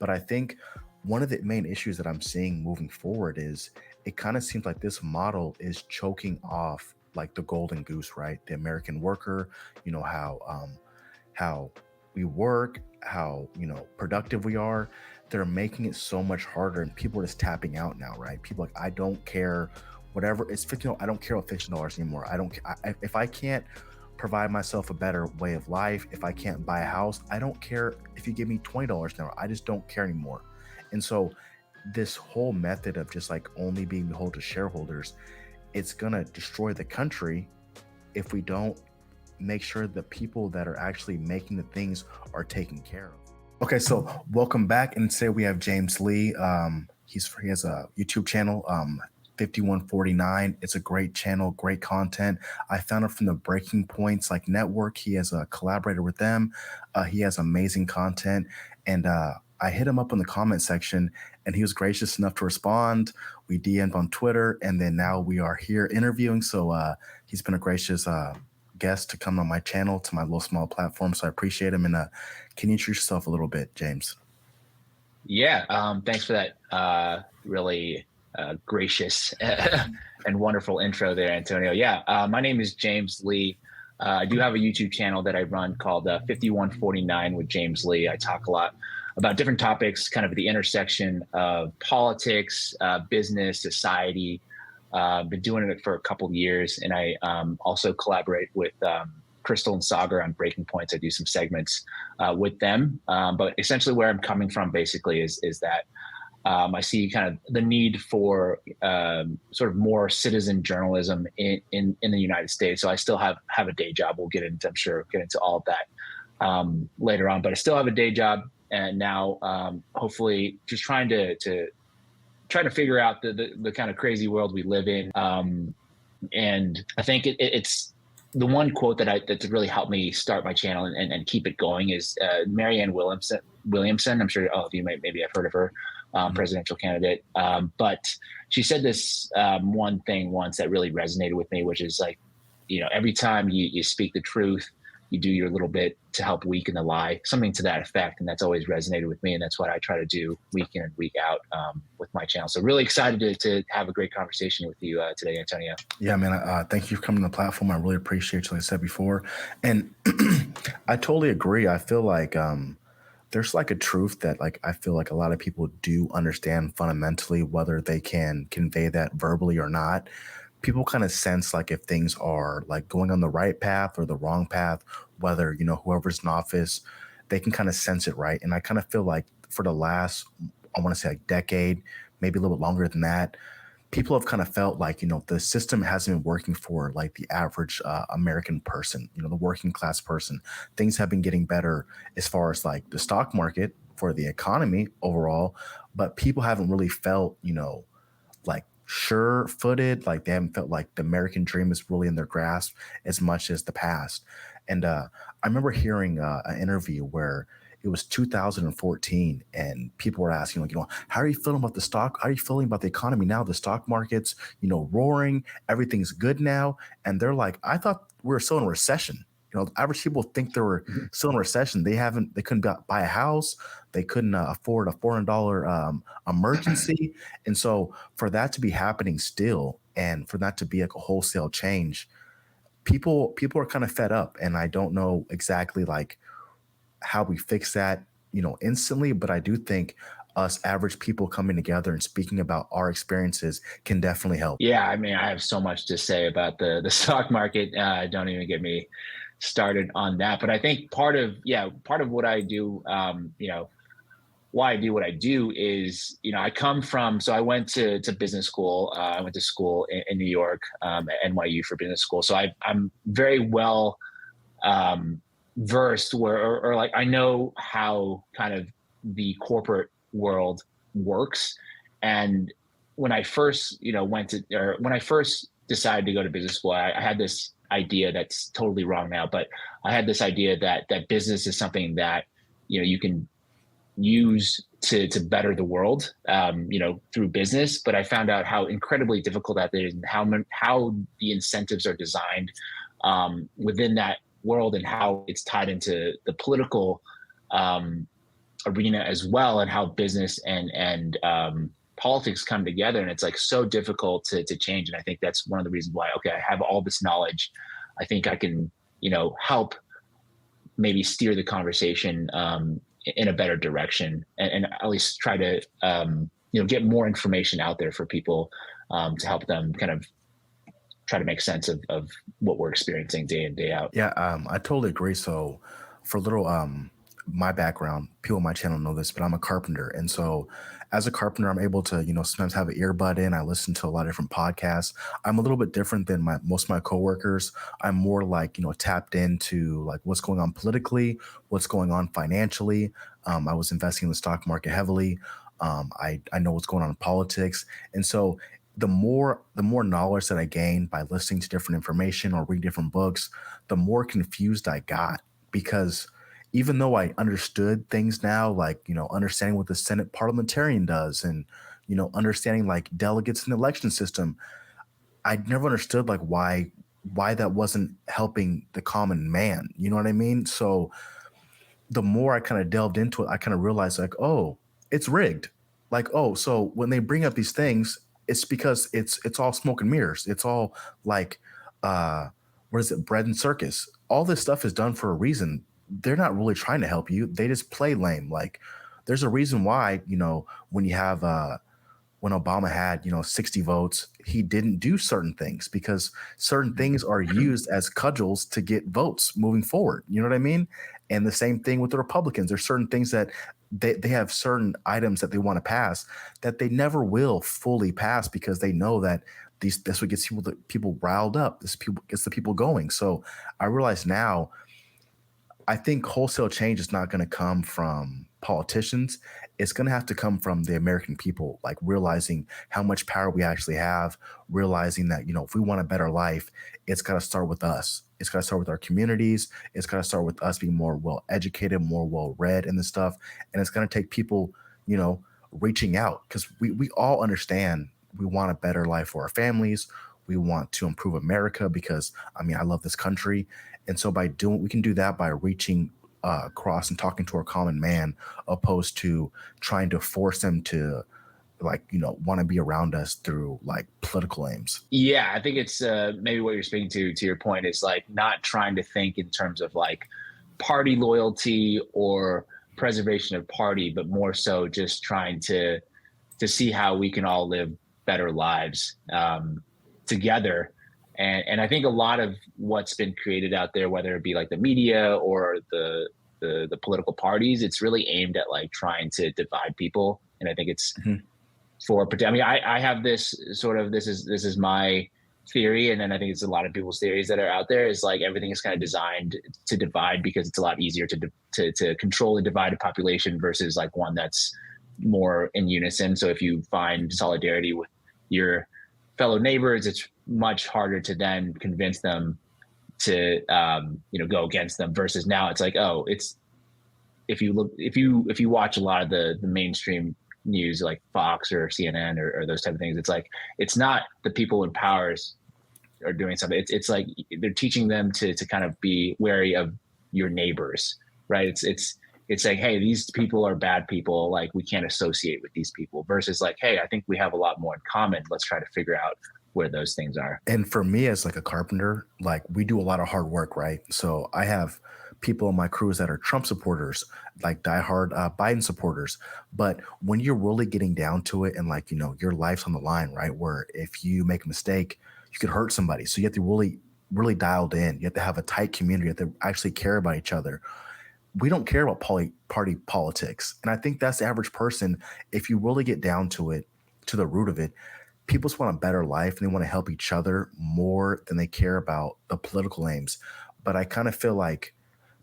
But I think one of the main issues that I'm seeing moving forward is it kind of seems like this model is choking off like the golden goose, right? The American worker, how we work, how productive we are. They're making it so much harder, and people are just tapping out now, right? People are like, I don't care, whatever it's 50. I don't care about $15 anymore. I don't. If I can't provide myself a better way of life, if I can't buy a house, I don't care if you give me $20 an hour. I just don't care anymore. And so, this whole method of just like only being beholden to shareholders, it's gonna destroy the country if we don't make sure the people that are actually making the things are taken care of. Okay, so welcome back, and today we have James Lee. He has a YouTube channel, 5149. It's a great channel, great content. I found it from the Breaking Points like network. He has a collaborator with them. He has amazing content, and I hit him up in the comment section, and he was gracious enough to respond. We DM'd on Twitter, and then now we are here interviewing. So he's been a gracious guest to come on my channel, to my little small platform. So I appreciate him. And can you introduce yourself a little bit, James? Yeah, thanks for that really gracious and wonderful intro there, Antonio. Yeah, my name is James Lee. I do have a YouTube channel that I run called 5149 with James Lee. I talk a lot about different topics, kind of the intersection of politics, business, society. Been doing it for a couple of years, and I also collaborate with Crystal and Sagar on Breaking Points. I do some segments with them, but essentially where I'm coming from basically is that I see kind of the need for sort of more citizen journalism in the United States. So I still have a day job. We'll get into, I'm sure, get into all of that later on, but I still have a day job, and now hopefully just trying to figure out the kind of crazy world we live in. And I think it's the one quote that's really helped me start my channel and keep it going is Marianne Williamson. I'm sure all of you maybe have heard of her, presidential candidate. But she said this one thing once that really resonated with me, which is like, every time you speak the truth, you do your little bit to help weaken the lie, something to that effect. And that's always resonated with me. And that's what I try to do week in and week out with my channel. So really excited to have a great conversation with you today, Antonio. Yeah, man. Thank you for coming to the platform. I really appreciate you, like I said before. And I totally agree. I feel like there's like a truth that like I feel like a lot of people do understand fundamentally, whether they can convey that verbally or not. People kind of sense like if things are like going on the right path or the wrong path, whether, whoever's in office, they can kind of sense it, right? And I kind of feel like for the last, I want to say like decade, maybe a little bit longer than that, people have kind of felt like, the system hasn't been working for like the average American person, the working class person. Things have been getting better as far as like the stock market for the economy overall, but people haven't really felt, like sure-footed, like they haven't felt like the American dream is really in their grasp as much as the past. And I remember hearing an interview where it was 2014, and people were asking, like, how are you feeling about the stock? How are you feeling about the economy now? The stock market's, roaring, everything's good now. And they're like, I thought we were still in a recession. Average people think they were still in a recession. They couldn't buy a house. They couldn't afford a $400 emergency. And so for that to be happening still, and for that to be like a wholesale change, people are kind of fed up. And I don't know exactly like how we fix that, instantly. But I do think us average people coming together and speaking about our experiences can definitely help. Yeah, I mean, I have so much to say about the stock market. Don't even get me started on that. But I think part of what I do, why I do what I do is, I come from, so I went to business school. I went to school in New York, at NYU for business school. So I'm very well versed or like I know how kind of the corporate world works. And when I first, when I first decided to go to business school, I had this idea that's totally wrong now, but I had this idea that business is something that, you can use to better the world, through business. But I found out how incredibly difficult that is, and how the incentives are designed within that world, and how it's tied into the political arena as well, and how business and politics come together, and it's like so difficult to change. And I think that's one of the reasons why, okay, I have all this knowledge, I think I can, help maybe steer the conversation in a better direction, and at least try to get more information out there for people, to help them kind of try to make sense of what we're experiencing day in, day out. Yeah, I totally agree. So, for a little my background, people on my channel know this, but I'm a carpenter, and so as a carpenter, I'm able to sometimes have an earbud in. I listen to a lot of different podcasts. I'm a little bit different than most of my coworkers. I'm more like tapped into like what's going on politically, what's going on financially. I was investing in the stock market heavily. I know what's going on in politics, and so the more knowledge that I gained by listening to different information or read different books, the more confused I got, because even though I understood things now, like understanding what the Senate parliamentarian does, and understanding like delegates in the election system, I never understood like why that wasn't helping the common man. You know what I mean? So the more I kind of delved into it, I kind of realized like, oh, it's rigged. Like, oh, so when they bring up these things, it's because it's all smoke and mirrors. It's all like, uh, what is it, bread and circus. All this stuff is done for a reason. They're not really trying to help you. They just play lame. Like, there's a reason why when you have when Obama had, 60 votes, he didn't do certain things because certain things are used as cudgels to get votes moving forward. You know what I mean? And the same thing with the Republicans. There's certain things that they have certain items that they want to pass that they never will fully pass because they know that this what gets people riled up. This people gets the people going. So I realize now I think wholesale change is not going to come from politicians. It's going to have to come from the American people, like realizing how much power we actually have, realizing that, if we want a better life, it's got to start with us. It's got to start with our communities. It's got to start with us being more well educated, more well read in this stuff. And it's going to take people, reaching out because we all understand we want a better life for our families. We want to improve America because, I mean, I love this country. And so we can do that by reaching across and talking to our common man, opposed to trying to force them to want to be around us through like political aims. Yeah, I think it's maybe what you're speaking to your point is like not trying to think in terms of like party loyalty or preservation of party, but more so just trying to see how we can all live better lives together. And I think a lot of what's been created out there, whether it be like the media or the political parties, it's really aimed at like trying to divide people. And I think it's I mean, I have this sort of, this is my theory. And then I think it's a lot of people's theories that are out there is like everything is kind of designed to divide because it's a lot easier to control a divided population versus like one that's more in unison. So if you find solidarity with your fellow neighbors, it's much harder to then convince them to go against them versus now it's like, oh, it's if you watch a lot of the mainstream news like Fox or CNN or those type of things, it's like it's not the people in powers are doing something. It's like they're teaching them to kind of be wary of your neighbors, right? It's like, hey, these people are bad people, like we can't associate with these people, versus like, hey, I think we have a lot more in common. Let's try to figure out where those things are. And for me as like a carpenter, like we do a lot of hard work, right? So I have people in my crews that are Trump supporters, like diehard Biden supporters. But when you're really getting down to it and like, your life's on the line, right? Where if you make a mistake, you could hurt somebody. So you have to really, really dialed in. You have to have a tight community. You have to actually care about each other. We don't care about party politics. And I think that's the average person. If you really get down to it, to the root of it, people just want a better life and they want to help each other more than they care about the political aims. But I kind of feel like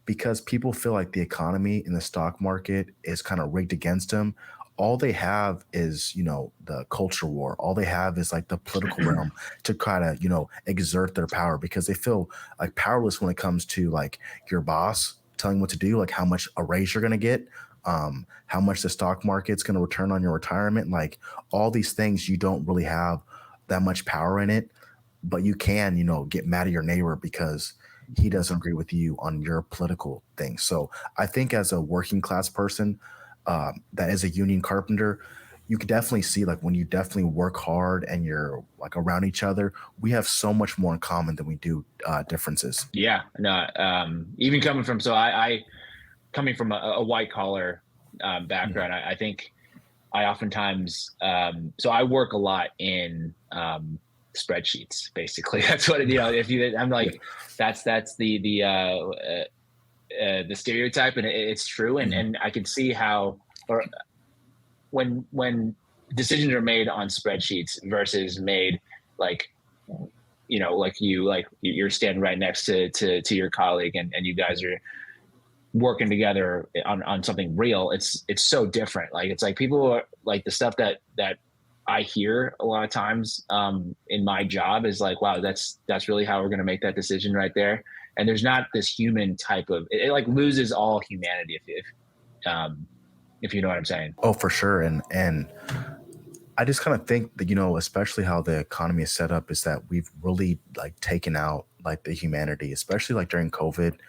because people feel like the economy and the stock market is kind of rigged against them, all they have is, the culture war. All they have is like the political realm to kind of, exert their power because they feel like powerless when it comes to like your boss telling what to do, like how much a raise you're going to get, how much the stock market's going to return on your retirement. Like all these things, you don't really have that much power in it, but you can, get mad at your neighbor because he doesn't agree with you on your political things. So I think as a working class person, that is a union carpenter, you could definitely see like when you definitely work hard and you're like around each other, we have so much more in common than we do differences. Yeah, no, even coming from, I coming from a white collar Mhm. background, I think I oftentimes, so I work a lot in spreadsheets. Basically, that's what if you, I'm Yeah. like, that's the stereotype, and it's true, and Mhm. I can see how, or when decisions are made on spreadsheets versus made like like you're standing right next to your colleague, and you guys are working together on something real. It's so different. Like it's like people are like the stuff that I hear a lot of times in my job is like, wow, that's really how we're going to make that decision right there. And there's not this human type of it like loses all humanity if you know what I'm saying. Oh, for sure. And I just kind of think that, especially how the economy is set up is that we've really like taken out like the humanity, especially like during COVID.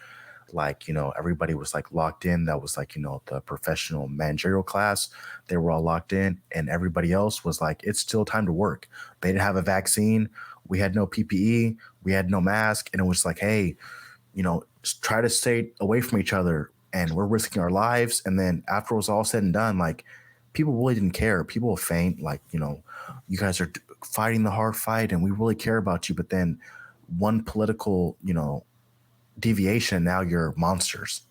Like, everybody was like locked in. That was like, the professional managerial class. They were all locked in, and everybody else was like, it's still time to work. They didn't have a vaccine. We had no PPE. We had no mask. And it was like, hey, just try to stay away from each other, and we're risking our lives. And then after it was all said and done, like people really didn't care. People will faint, like, you guys are fighting the hard fight and we really care about you. But then one political, deviation, now you're monsters.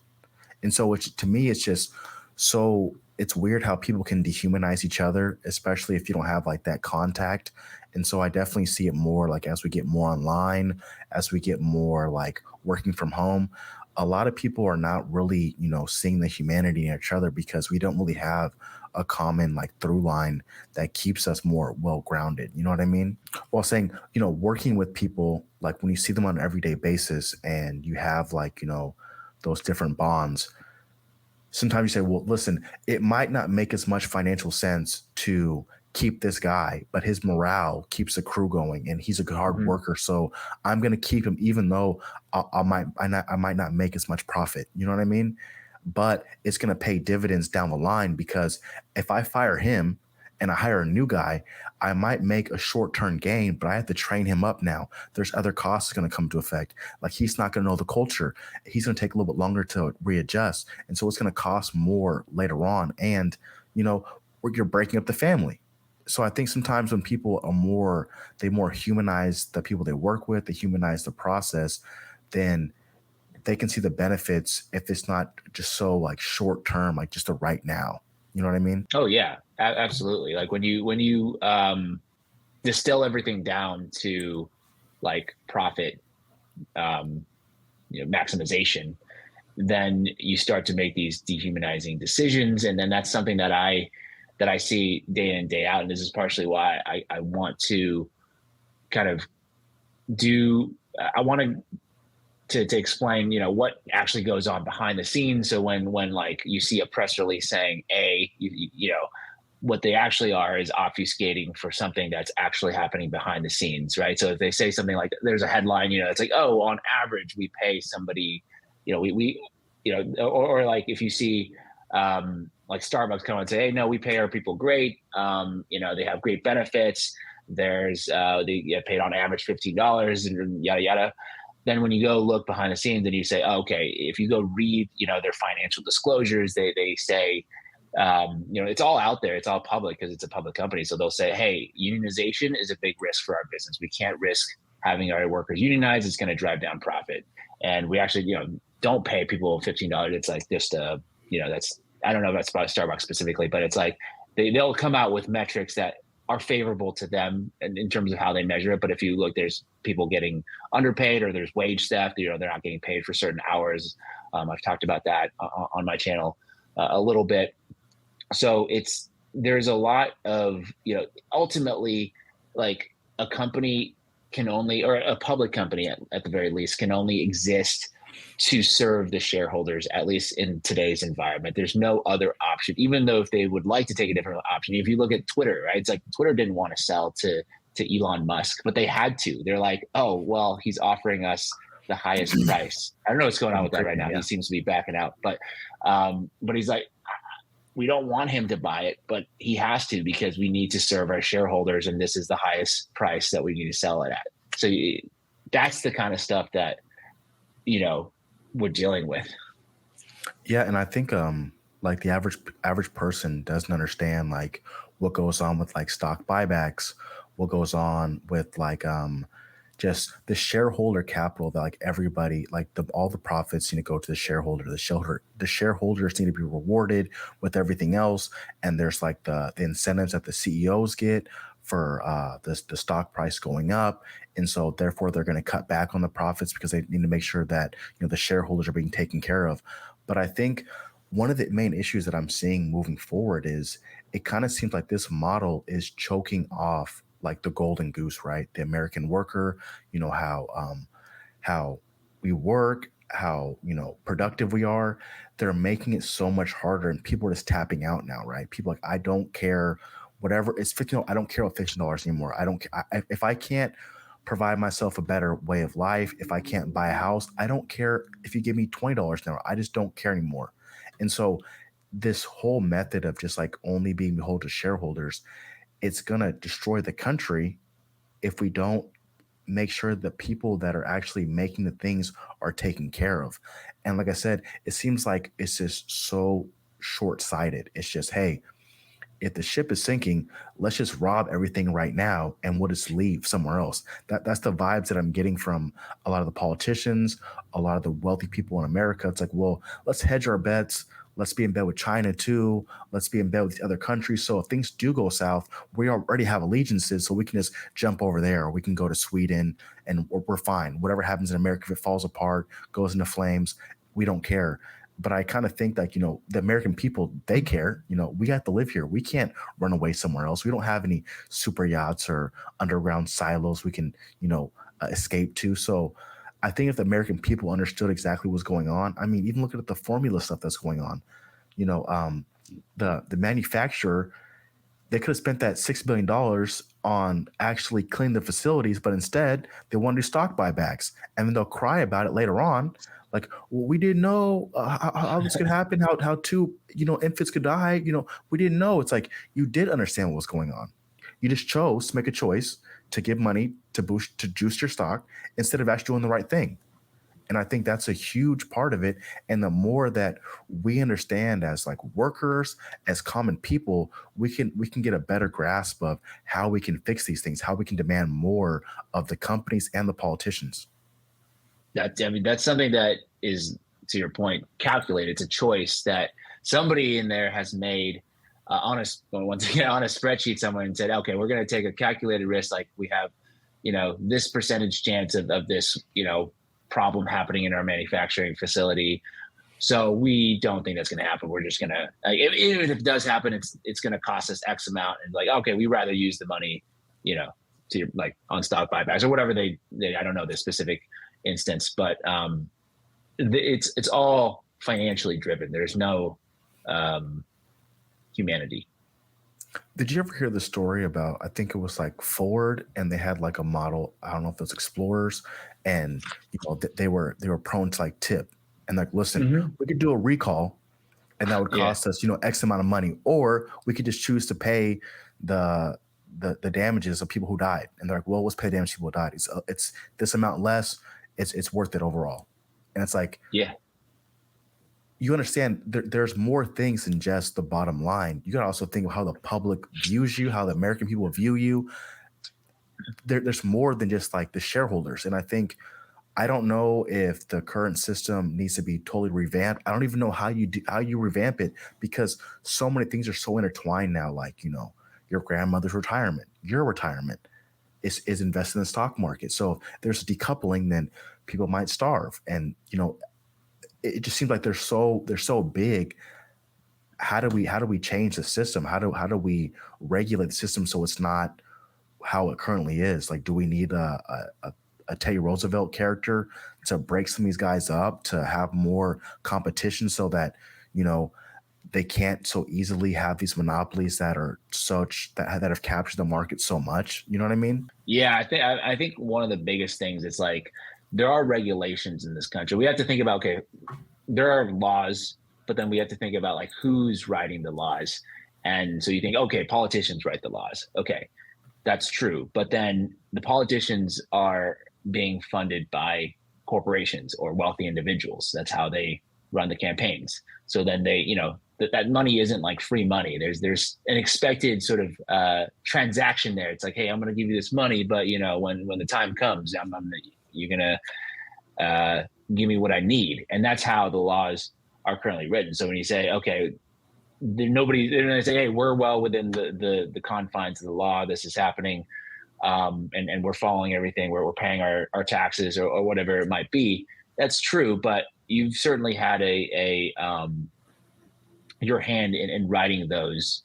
And so it's, to me, it's just so it's weird how people can dehumanize each other, especially if you don't have like that contact. And so I definitely see it more like as we get more online, as we get more like working from home, a lot of people are not really, seeing the humanity in each other because we don't really have a common like through line that keeps us more well grounded. You know what I mean? While saying, working with people, like when you see them on an everyday basis and you have like, those different bonds, sometimes you say, well, listen, it might not make as much financial sense to keep this guy, but his morale keeps the crew going and he's a hard Mm-hmm. worker. So I'm going to keep him, even though I might not make as much profit. You know what I mean? But it's going to pay dividends down the line because if I fire him and I hire a new guy, I might make a short term gain, but I have to train him up now. There's other costs going to come to effect. Like he's not going to know the culture. He's going to take a little bit longer to readjust. And so it's going to cost more later on. And, you're breaking up the family. So I think sometimes when people are they more humanize the people they work with, they humanize the process, then they can see the benefits if it's not just so like short term, like just the right now. You know what I mean? Oh yeah, absolutely. Like when you distill everything down to like profit, um, maximization, then you start to make these dehumanizing decisions, and then that's something that I see day in and day out, and this is partially why I want to kind of do. I want to explain, what actually goes on behind the scenes. So when like you see a press release saying what they actually are is obfuscating for something that's actually happening behind the scenes, right? So if they say something like there's a headline, it's like, oh, on average we pay somebody, we or like if you see like Starbucks come and say, hey, no, we pay our people great. They have great benefits. They get paid on average $15 and yada yada. Then when you go look behind the scenes and you say, oh, okay, if you go read, their financial disclosures, they say, it's all out there. It's all public because it's a public company. So they'll say, hey, unionization is a big risk for our business. We can't risk having our workers unionize. It's going to drive down profit. And we actually, don't pay people $15. It's like just that's, I don't know if that's about Starbucks specifically, but it's like they'll come out with metrics that are favorable to them in terms of how they measure it. But if you look, there's people getting underpaid or there's wage theft, they're not getting paid for certain hours. I've talked about that on my channel a little bit. So there's a lot of, ultimately like a company can only, or a public company at the very least, can only exist to serve the shareholders, at least in today's environment. There's no other option, even though if they would like to take a different option. If you look at Twitter, right? It's like Twitter didn't want to sell to Elon Musk, but they had to. They're like, oh, well, he's offering us the highest price. I don't know what's going on with that right now. Yeah. He seems to be backing out, but he's like, we don't want him to buy it, but he has to because we need to serve our shareholders, and this is the highest price that we need to sell it at. So that's the kind of stuff that we're dealing with. Yeah, and I think like the average person doesn't understand like what goes on with like stock buybacks, what goes on with like just the shareholder capital that like everybody like the all the profits need to go to the shareholder. The shareholders need to be rewarded with everything else. And there's like the incentives that the CEOs get for the stock price going up. And so therefore they're going to cut back on the profits because they need to make sure that the shareholders are being taken care of. But I think one of the main issues that I'm seeing moving forward is it kind of seems like this model is choking off like the golden goose, right? The American worker, how we work, how productive we are. They're making it so much harder, and people are just tapping out now, right? People are like, I don't care, whatever it's 15. I don't care about $15 anymore. I don't. If I can't provide myself a better way of life, if I can't buy a house, I don't care if you give me $20 an hour. I just don't care anymore. And so, this whole method of just like only being beholden to shareholders, it's gonna destroy the country if we don't make sure the people that are actually making the things are taken care of. And like I said, it seems like it's just so short sighted. It's just, hey, if the ship is sinking, let's just rob everything right now and we'll just leave somewhere else. That's the vibes that I'm getting from a lot of the politicians, a lot of the wealthy people in America. It's like, well, let's hedge our bets. Let's be in bed with China too. Let's be in bed with the other countries. So if things do go south, we already have allegiances, so we can just jump over there, or we can go to Sweden and we're fine. Whatever happens in America, if it falls apart, goes into flames, we don't care. But I kind of think like, the American people, they care. We got to live here. We can't run away somewhere else. We don't have any super yachts or underground silos we can, escape to. So I think if the American people understood exactly what's going on, I mean, even looking at the formula stuff that's going on, you know, um, the manufacturer, they could have spent that $6 billion on actually cleaning the facilities, but instead they want to do stock buybacks, and then they'll cry about it later on. Like, well, we didn't know how this could happen, how two infants could die. We didn't know. It's like you did understand what was going on. You just chose to make a choice to give money to juice your stock instead of actually doing the right thing. And I think that's a huge part of it. And the more that we understand as like workers, as common people, we can get a better grasp of how we can fix these things, how we can demand more of the companies and the politicians. That's something that is, to your point, calculated. It's a choice that somebody in there has made once again on a spreadsheet. Someone said, okay, we're going to take a calculated risk. Like we have, this percentage chance of this, problem happening in our manufacturing facility. So we don't think that's going to happen. We're just going to, even if it does happen, it's going to cost us X amount. And like, okay, we rather use the money, to like on stock buybacks or whatever they I don't know the specific instance, but it's all financially driven. There's no humanity. Did you ever hear the story about, I think it was like Ford, and they had like a model, I don't know if it was Explorers, and they were prone to like tip and like, listen, Mm-hmm. we could do a recall and that would Yeah. cost us, X amount of money, or we could just choose to pay the the damages of people who died. And they're like, well, let's pay damage to people who died. It's this amount less, it's worth it overall. And it's like, Yeah. you understand there's more things than just the bottom line. You got to also think of how the public views you, how the American people view you. There's more than just like the shareholders. And I don't know if the current system needs to be totally revamped. I don't even know how you revamp it, because so many things are so intertwined now. Like, your grandmother's retirement, your retirement is invested in the stock market. So if there's a decoupling, then people might starve. And, it just seems like they're so big. How do we change the system? How do we regulate the system so it's not how it currently is? Like, do we need a Teddy Roosevelt character to break some of these guys up, to have more competition so that they can't so easily have these monopolies that are that have captured the market so much? You know what I mean? Yeah, I think one of the biggest things is like there are regulations in this country. We have to think about, okay, there are laws but then we have to think about like who's writing the laws. And so you think, okay, politicians write the laws. Okay, that's true. But then the politicians are being funded by corporations or wealthy individuals. That's how they run the campaigns. So then they, that money isn't like free money. There's an expected sort of transaction there. It's like, hey, I'm going to give you this money, but when the time comes, you're going to give me what I need. And that's how the laws are currently written. So when you say, okay, they're going to say, hey, we're well within the confines of the law. This is happening. And we're following everything. We're paying our taxes or whatever it might be. That's true, but you've certainly had your hand in writing those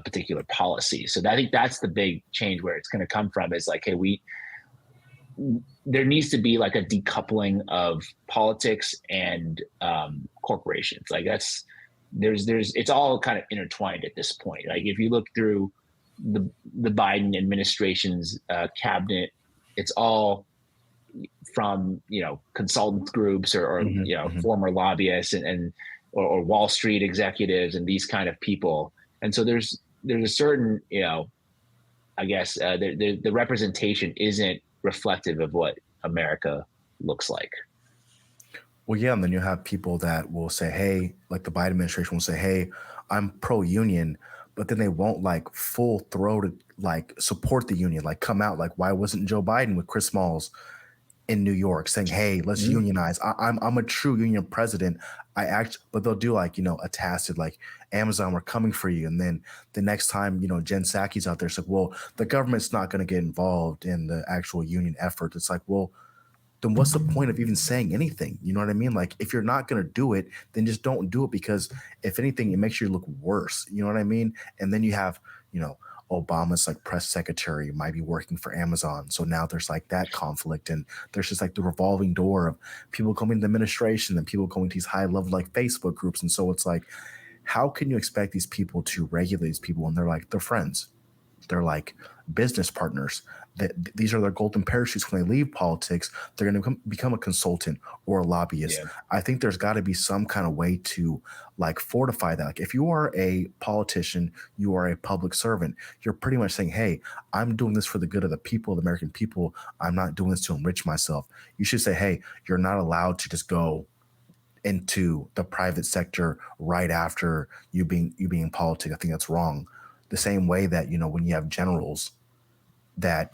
particular policies. So I think that's the big change where it's going to come from. Is like, hey, there needs to be like a decoupling of politics and corporations. Like it's all kind of intertwined at this point. Like if you look through the Biden administration's cabinet, it's all from consultant groups or former lobbyists or Wall Street executives and these kind of people. And so there's a certain I guess the representation isn't reflective of what America looks like. Well, yeah, and then you have people that will say, hey, like the Biden administration will say, hey, I'm pro-union, but then they won't like full-throated like support the union, like come out like, why wasn't Joe Biden with Chris Smalls in New York saying, hey, let's unionize. I'm a true union president. But they'll do like, a tacit like Amazon, we're coming for you. And then the next time, Jen Psaki's out there, it's like, well, the government's not going to get involved in the actual union effort. It's like, well, then what's the point of even saying anything? You know what I mean? Like if you're not going to do it, then just don't do it, because if anything, it makes you look worse. You know what I mean? And then you have, Obama's like press secretary might be working for Amazon. So now there's like that conflict, and there's just like the revolving door of people coming to the administration and people going to these high level like Facebook groups. And so it's like, how can you expect these people to regulate these people when they're friends? They're like business partners. These are their golden parachutes. When they leave politics, they're going to become a consultant or a lobbyist. Yeah. I think there's got to be some kind of way to like fortify that. Like if you are a politician, you are a public servant, you're pretty much saying, hey, I'm doing this for the good of the people, the American people. I'm not doing this to enrich myself. You should say, hey, you're not allowed to just go into the private sector right after you being in politics. I think that's wrong. The same way that, when you have generals that,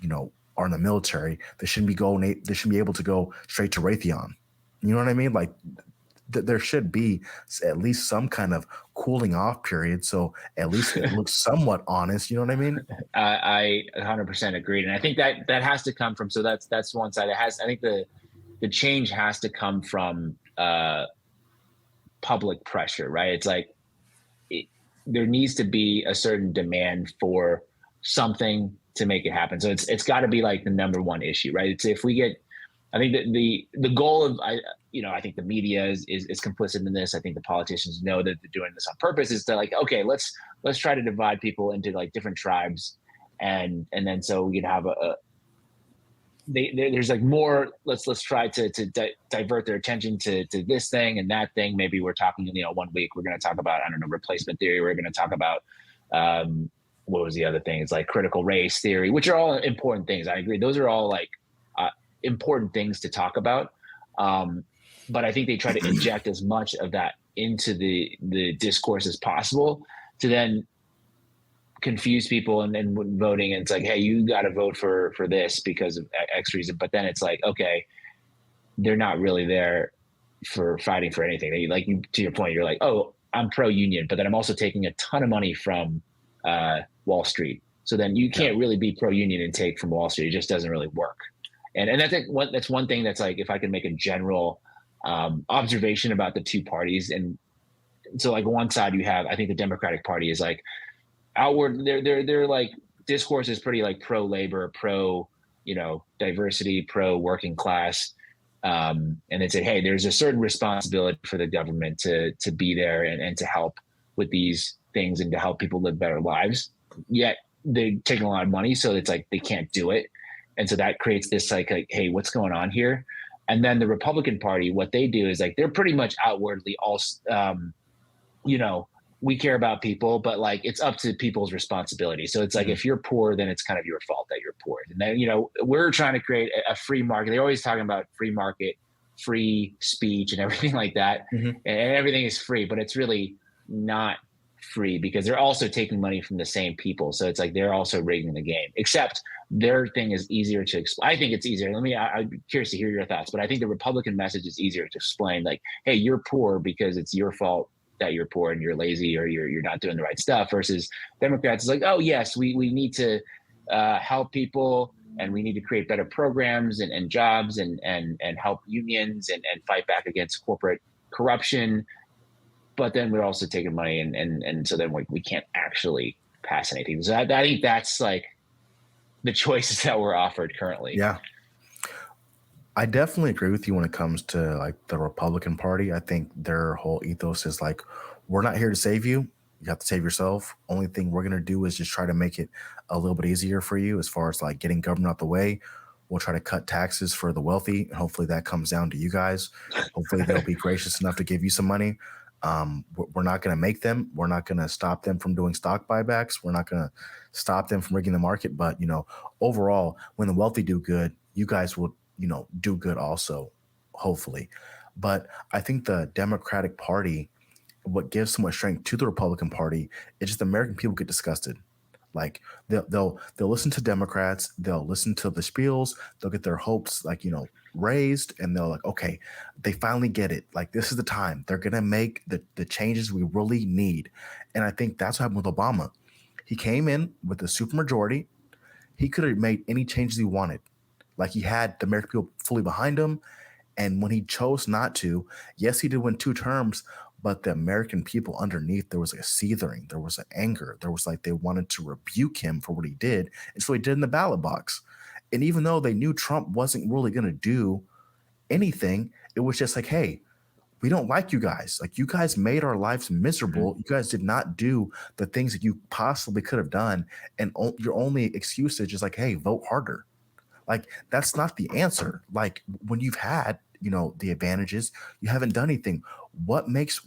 are in the military, they shouldn't be able to go straight to Raytheon. You know what I mean? Like there should be at least some kind of cooling off period. So at least it looks somewhat honest. You know what I mean? I 100% agree. And I think that has to come from, so that's one side. I think the change has to come from public pressure, right? It's like, there needs to be a certain demand for something to make it happen. So it's got to be like the number one issue, right? It's if we get, I think that the goal of, I think the media is complicit in this. I think the politicians know that they're doing this on purpose, is to like, okay, let's try to divide people into like different tribes. And then so we can have there's like more, let's try to divert their attention to this thing and that thing. Maybe we're talking, 1 week, we're going to talk about, replacement theory. We're going to talk about, what was the other thing? It's like critical race theory, which are all important things. I agree. Those are all like important things to talk about. But I think they try to inject as much of that into the discourse as possible to then confuse people and voting. And it's like, hey, you got to vote for this because of X reason. But then it's like, okay, they're not really there for fighting for anything. To your point, you're like, oh, I'm pro-union, but then I'm also taking a ton of money from Wall Street. So then you can't really be pro-union and take from Wall Street. It just doesn't really work. And I think that's one thing that's like, if I can make a general observation about the two parties. And so like one side you have, I think the Democratic Party is like outward, they're like discourse is pretty like pro-labor, pro, diversity, pro working class. And they say, hey, there's a certain responsibility for the government to be there and to help with these things and to help people live better lives. Yet they're taking a lot of money. So it's like, they can't do it. And so that creates this like, hey, what's going on here? And then the Republican Party, what they do is like they're pretty much outwardly all, you know, we care about people, but like it's up to people's responsibility. So it's like Mhm. if you're poor, then it's kind of your fault that you're poor. And then, we're trying to create a free market. They're always talking about free market, free speech, and everything like that. Mhm. And everything is free, but it's really not free because they're also taking money from the same people. So it's like they're also rigging the game, except their thing is easier to explain. I think it's easier. I'm curious to hear your thoughts, but I think the Republican message is easier to explain. Like, hey, you're poor because it's your fault that you're poor and you're lazy or you're not doing the right stuff, versus Democrats is like, oh yes, we need to help people and we need to create better programs and jobs and help unions and fight back against corporate corruption. But then we're also taking money and so then we can't actually pass anything. So I think that's like the choices that we're offered currently. Yeah. I definitely agree with you when it comes to like the Republican Party. I think their whole ethos is like, we're not here to save you. You have to save yourself. Only thing we're gonna do is just try to make it a little bit easier for you as far as like getting government out the way. We'll try to cut taxes for the wealthy, and hopefully that comes down to you guys. Hopefully they'll be gracious enough to give you some money. We're not going to make them. We're not going to stop them from doing stock buybacks. We're not going to stop them from rigging the market. But overall, when the wealthy do good, you guys will do good also, hopefully. But I think the Democratic Party, what gives so much strength to the Republican Party, is just American people get disgusted. Like they'll listen to Democrats, they'll listen to the spiels, they'll get their hopes like raised, and they'll like, okay, they finally get it. Like this is the time they're gonna make the changes we really need. And I think that's what happened with Obama. He came in with a supermajority. He could have made any changes he wanted. Like he had the American people fully behind him. And when he chose not to, yes, he did win 2 terms, but the American people underneath, there was like a seething, there was an anger, there was like they wanted to rebuke him for what he did. And so he did in the ballot box. And even though they knew Trump wasn't really going to do anything, it was just like, hey, we don't like you guys. Like you guys made our lives miserable. You guys did not do the things that you possibly could have done. And your only excuse is just like, hey, vote harder. Like that's not the answer. Like when you've had, the advantages, you haven't done anything. What makes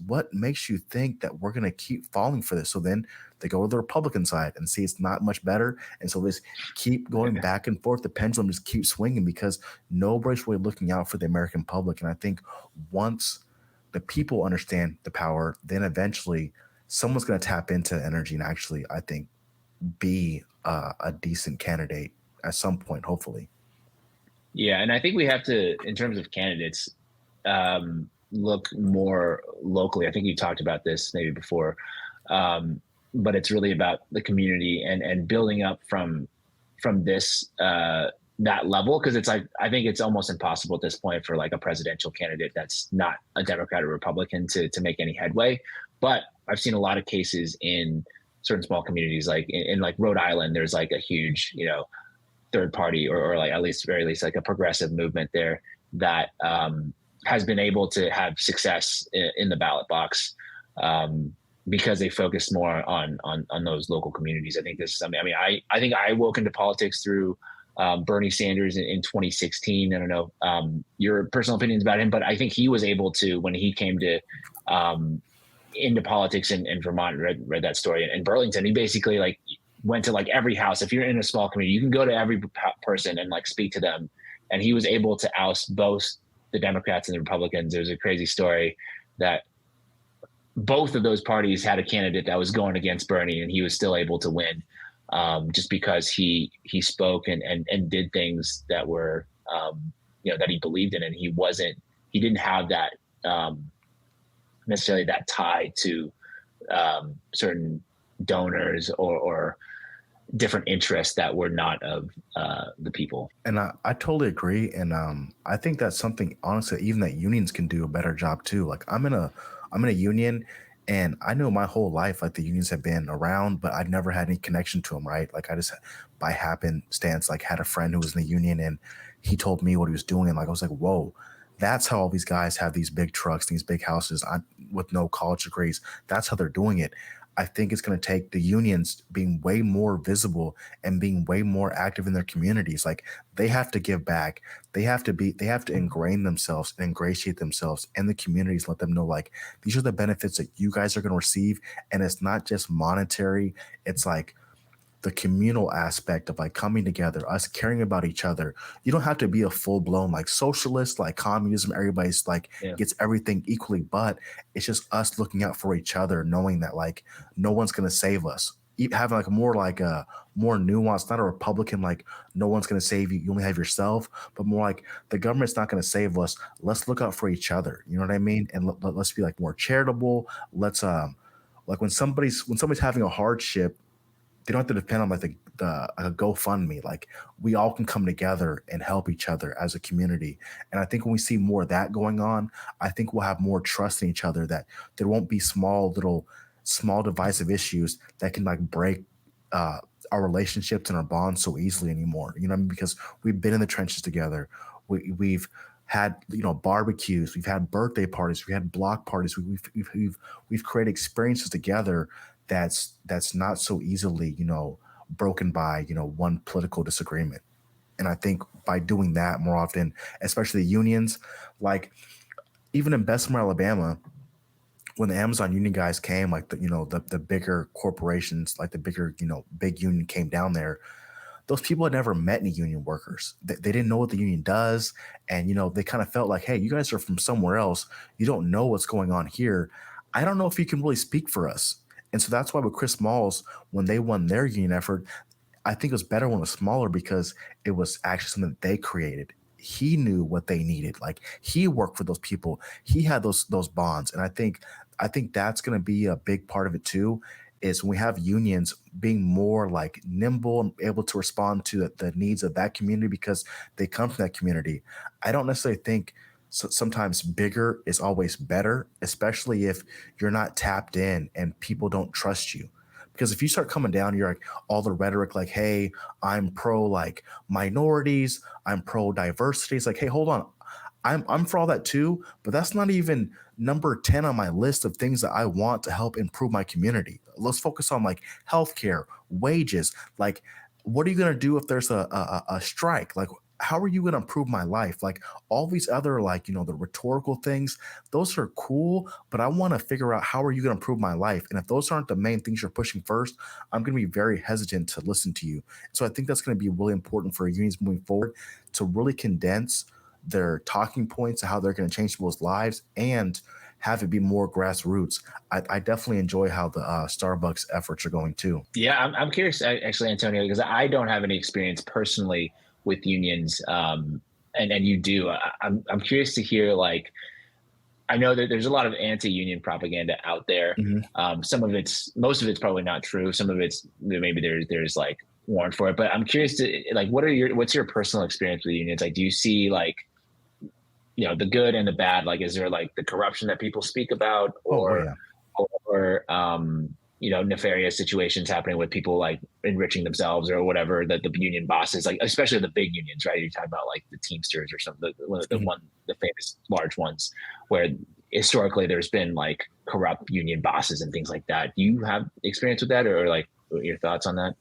you think that we're gonna keep falling for this? So then they go to the Republican side and see it's not much better. And so this keep going back and forth. The pendulum just keeps swinging because nobody's really looking out for the American public. And I think once the people understand the power, then eventually someone's gonna tap into energy and actually, I think, be a decent candidate at some point, hopefully. Yeah, and I think we have to, in terms of candidates, look more locally. I think you talked about this maybe before, but it's really about the community and building up from this that level, because it's like I think it's almost impossible at this point for like a presidential candidate that's not a Democrat or Republican to make any headway. But I've seen a lot of cases in certain small communities, like in like Rhode Island, there's like a huge third party or like at least very least like a progressive movement there that has been able to have success in the ballot box because they focus more on those local communities. I think this is something. I mean, I think I woke into politics through Bernie Sanders in 2016. I don't know your personal opinions about him, but I think he was able to, when he came to into politics in Vermont, read that story in Burlington, he basically like went to like every house. If you're in a small community, you can go to every person and like speak to them. And he was able to oust both the Democrats and the Republicans. There's a crazy story that both of those parties had a candidate that was going against Bernie, and he was still able to win just because he spoke and did things that were that he believed in, and he didn't have that necessarily that tie to certain donors or different interests that were not of the people. And I totally agree. And I think that's something, honestly, even that unions can do a better job too. Like I'm in a union, and I know my whole life, like the unions have been around, but I've never had any connection to them, right? Like I just by happenstance, like had a friend who was in the union, and he told me what he was doing. And like, I was like, whoa, that's how all these guys have these big trucks, these big houses with no college degrees. That's how they're doing it. I think it's going to take the unions being way more visible and being way more active in their communities. Like they have to give back. They have to ingrain themselves and ingratiate themselves in the communities, let them know like these are the benefits that you guys are going to receive. And it's not just monetary. It's like the communal aspect of like coming together, us caring about each other. You don't have to be a full blown like socialist, like communism. Everybody's like Yeah. gets everything equally, but it's just us looking out for each other, knowing that like no one's gonna save us. Having like a more nuanced, not a Republican like no one's gonna save you, you only have yourself, but more like the government's not gonna save us. Let's look out for each other. You know what I mean? And let's be like more charitable. Let's like when somebody's having a hardship, they don't have to depend on like the a GoFundMe. Like we all can come together and help each other as a community. And I think when we see more of that going on, I think we'll have more trust in each other. That there won't be small divisive issues that can like break uh, our relationships and our bonds so easily anymore. You know what I mean? Because we've been in the trenches together. We've had barbecues, we've had birthday parties, we've had block parties, we've created experiences together that's not so easily broken by one political disagreement. And I think by doing that more often, especially the unions, like even in Bessemer, Alabama, when the Amazon union guys came, like the bigger corporations, like the bigger big union came down there, those people had never met any union workers. They didn't know what the union does. And, they kind of felt like, hey, you guys are from somewhere else. You don't know what's going on here. I don't know if you can really speak for us. And so that's why with Chris Smalls, when they won their union effort, I think it was better when it was smaller because it was actually something that they created. He knew what they needed. Like he worked for those people. He had those bonds. And I think that's going to be a big part of it too, is when we have unions being more like nimble and able to respond to the needs of that community because they come from that community. I don't necessarily think sometimes bigger is always better, especially if you're not tapped in and people don't trust you. Because if you start coming down, you're like all the rhetoric, like, hey, I'm pro like minorities, I'm pro diversity. It's like, hey, hold on. I'm for all that too, but that's not even number 10 on my list of things that I want to help improve my community. Let's focus on like healthcare, wages. Like, what are you gonna do if there's a strike? Like, how are you gonna improve my life? Like all these other like, the rhetorical things, those are cool, but I want to figure out how are you gonna improve my life? And if those aren't the main things you're pushing first, I'm gonna be very hesitant to listen to you. So I think that's gonna be really important for unions moving forward to really condense their talking points of how they're going to change people's lives and have it be more grassroots. I definitely enjoy how the Starbucks efforts are going too. Yeah, I'm curious, actually, Antonio, because I don't have any experience personally with unions, and you do. I'm curious to hear, like, I know that there's a lot of anti-union propaganda out there. Mhm. Most of it's probably not true. Some of it's maybe there's like warrant for it. But I'm curious to like, what's your personal experience with unions? Like, do you see like the good and the bad? Like, is there like the corruption that people speak about, Oh or yeah. nefarious situations happening with people like enriching themselves or whatever, that the union bosses, like especially the big unions, right? You're talking about like the Teamsters or something, Mhm. the famous large ones, where historically there's been like corrupt union bosses and things like that. Do you have experience with that, or like your thoughts on that?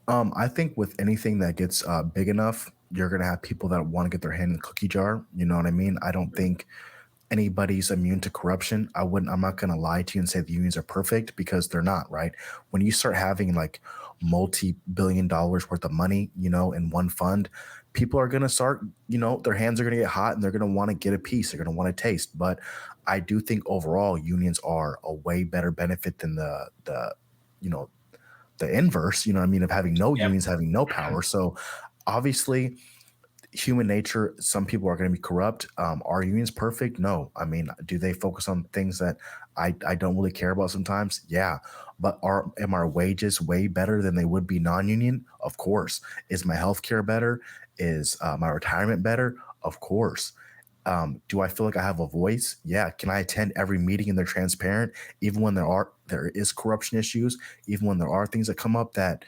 I think with anything that gets big enough, you're gonna have people that want to get their hand in the cookie jar. You know what I mean? I don't think anybody's immune to corruption. I'm not going to lie to you and say the unions are perfect because they're not, right? When you start having like multi-billion dollars worth of money, in one fund, people are going to start, their hands are going to get hot and they're going to want to get a piece. They're going to want to taste. But I do think overall unions are a way better benefit than you know, the inverse, you know what I mean, of having no Yep. unions, having no power. So obviously human nature, some people are going to be corrupt. Are unions perfect? No. I mean, do they focus on things that I don't really care about sometimes? Yeah. But am our wages way better than they would be non-union? Of course. Is my health care better? Is my retirement better? Of course. Do I feel like I have a voice? Yeah. Can I attend every meeting and they're transparent, even when there is corruption issues, even when there are things that come up that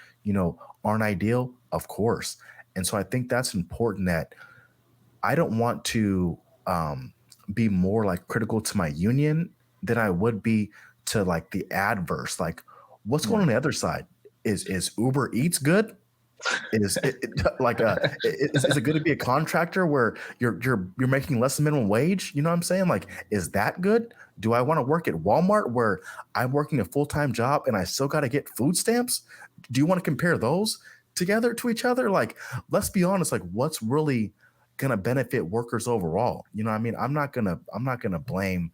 aren't ideal? Of course. And so I think that's important, that I don't want to be more like critical to my union than I would be to like the adverse. Like, what's going on the other side? Is Uber Eats good? Is it good to be a contractor where you're making less than minimum wage? You know what I'm saying? Like, is that good? Do I want to work at Walmart where I'm working a full-time job and I still got to get food stamps? Do you want to compare those together to each other? Like, let's be honest, like what's really gonna benefit workers overall? You know what I mean? I'm not gonna blame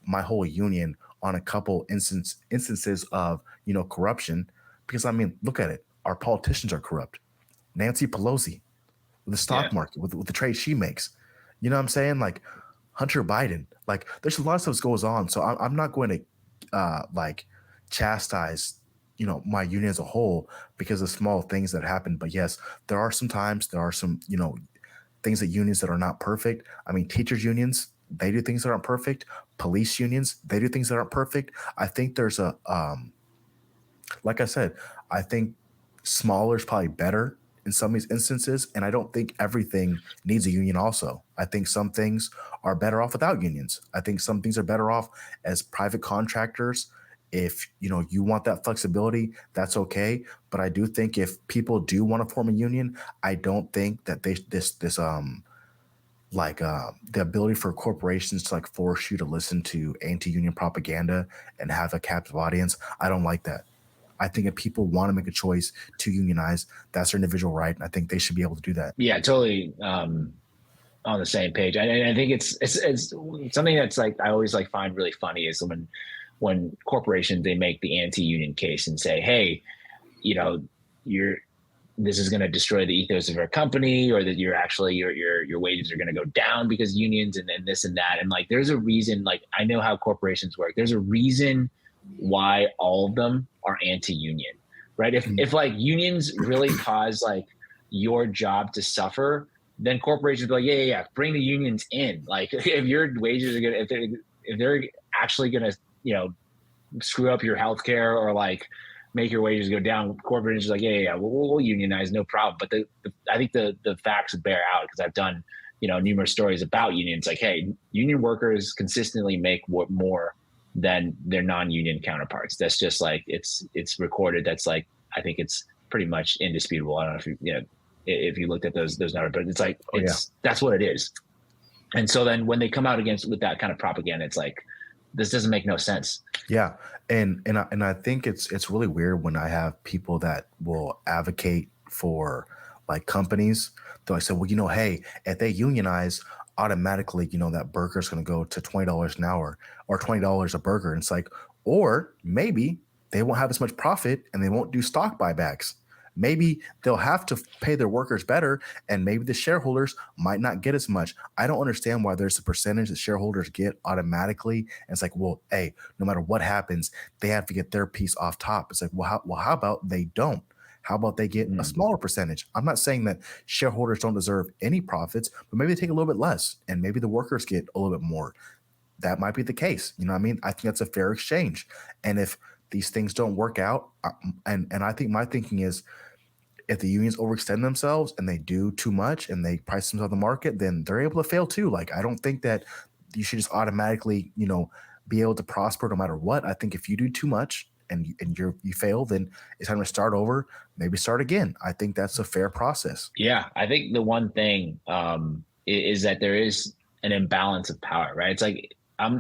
my whole union on a couple instances of corruption, because I mean, look at it. Our politicians are corrupt. Nancy Pelosi with the stock Yeah. market, with the trade she makes. You know what I'm saying? Like Hunter Biden. Like there's a lot of stuff that goes on. So I'm not going to like chastise my union as a whole because of small things that happen. But yes, there are some things that unions that are not perfect. I mean, teachers unions, they do things that aren't perfect. Police unions, they do things that aren't perfect. I think there's a like I said, I think smaller is probably better in some of these instances. And I don't think everything needs a union also. I think some things are better off without unions. I think some things are better off as private contractors. If you want that flexibility, that's okay. But I do think if people do want to form a union, I don't think that the ability for corporations to like force you to listen to anti-union propaganda and have a captive audience. I don't like that. I think if people want to make a choice to unionize, that's their individual right. And I think they should be able to do that. Yeah, totally. On the same page. I think it's something that's like I always like find really funny is when corporations they make the anti-union case and say, hey, this is going to destroy the ethos of our company, or that you're actually your wages are going to go down because unions and this and that. And like there's a reason. Like I know how corporations work. There's a reason why all of them are anti-union, right? If like unions really cause like your job to suffer, then corporations be like, yeah, bring the unions in. Like if your wages are gonna, if they're actually gonna, screw up your healthcare or like make your wages go down, corporations are like, yeah, we'll unionize, no problem. But I think the facts bear out because I've done, numerous stories about unions. Like, hey, union workers consistently make more than their non-union counterparts. That's just like it's recorded. That's like I think it's pretty much indisputable. I don't know if you looked at those numbers, but it's like that's what it is. And so then when they come out with that kind of propaganda, it's like this doesn't make no sense. Yeah, and I think it's really weird when I have people that will advocate for like companies. They'll like say, well, hey, if they unionize, automatically, that burger's going to go to $20 an hour or $20 a burger. And it's like, or maybe they won't have as much profit and they won't do stock buybacks. Maybe they'll have to pay their workers better, and maybe the shareholders might not get as much. I don't understand why there's a percentage that shareholders get automatically. And it's like, well, hey, no matter what happens, they have to get their piece off top. It's like, how about they don't? How about they get a smaller percentage? I'm not saying that shareholders don't deserve any profits, but maybe they take a little bit less, and maybe the workers get a little bit more. That might be the case. You know what I mean? I think that's a fair exchange. And if these things don't work out, and I think my thinking is, if the unions overextend themselves and they do too much and they price themselves on the market, then they're able to fail too. Like, I don't think that you should just automatically, be able to prosper no matter what. I think if you do too much and you fail, then it's time to start over, maybe start again. I think that's a fair process. Yeah, I think the one thing is that there is an imbalance of power, right? It's like I'm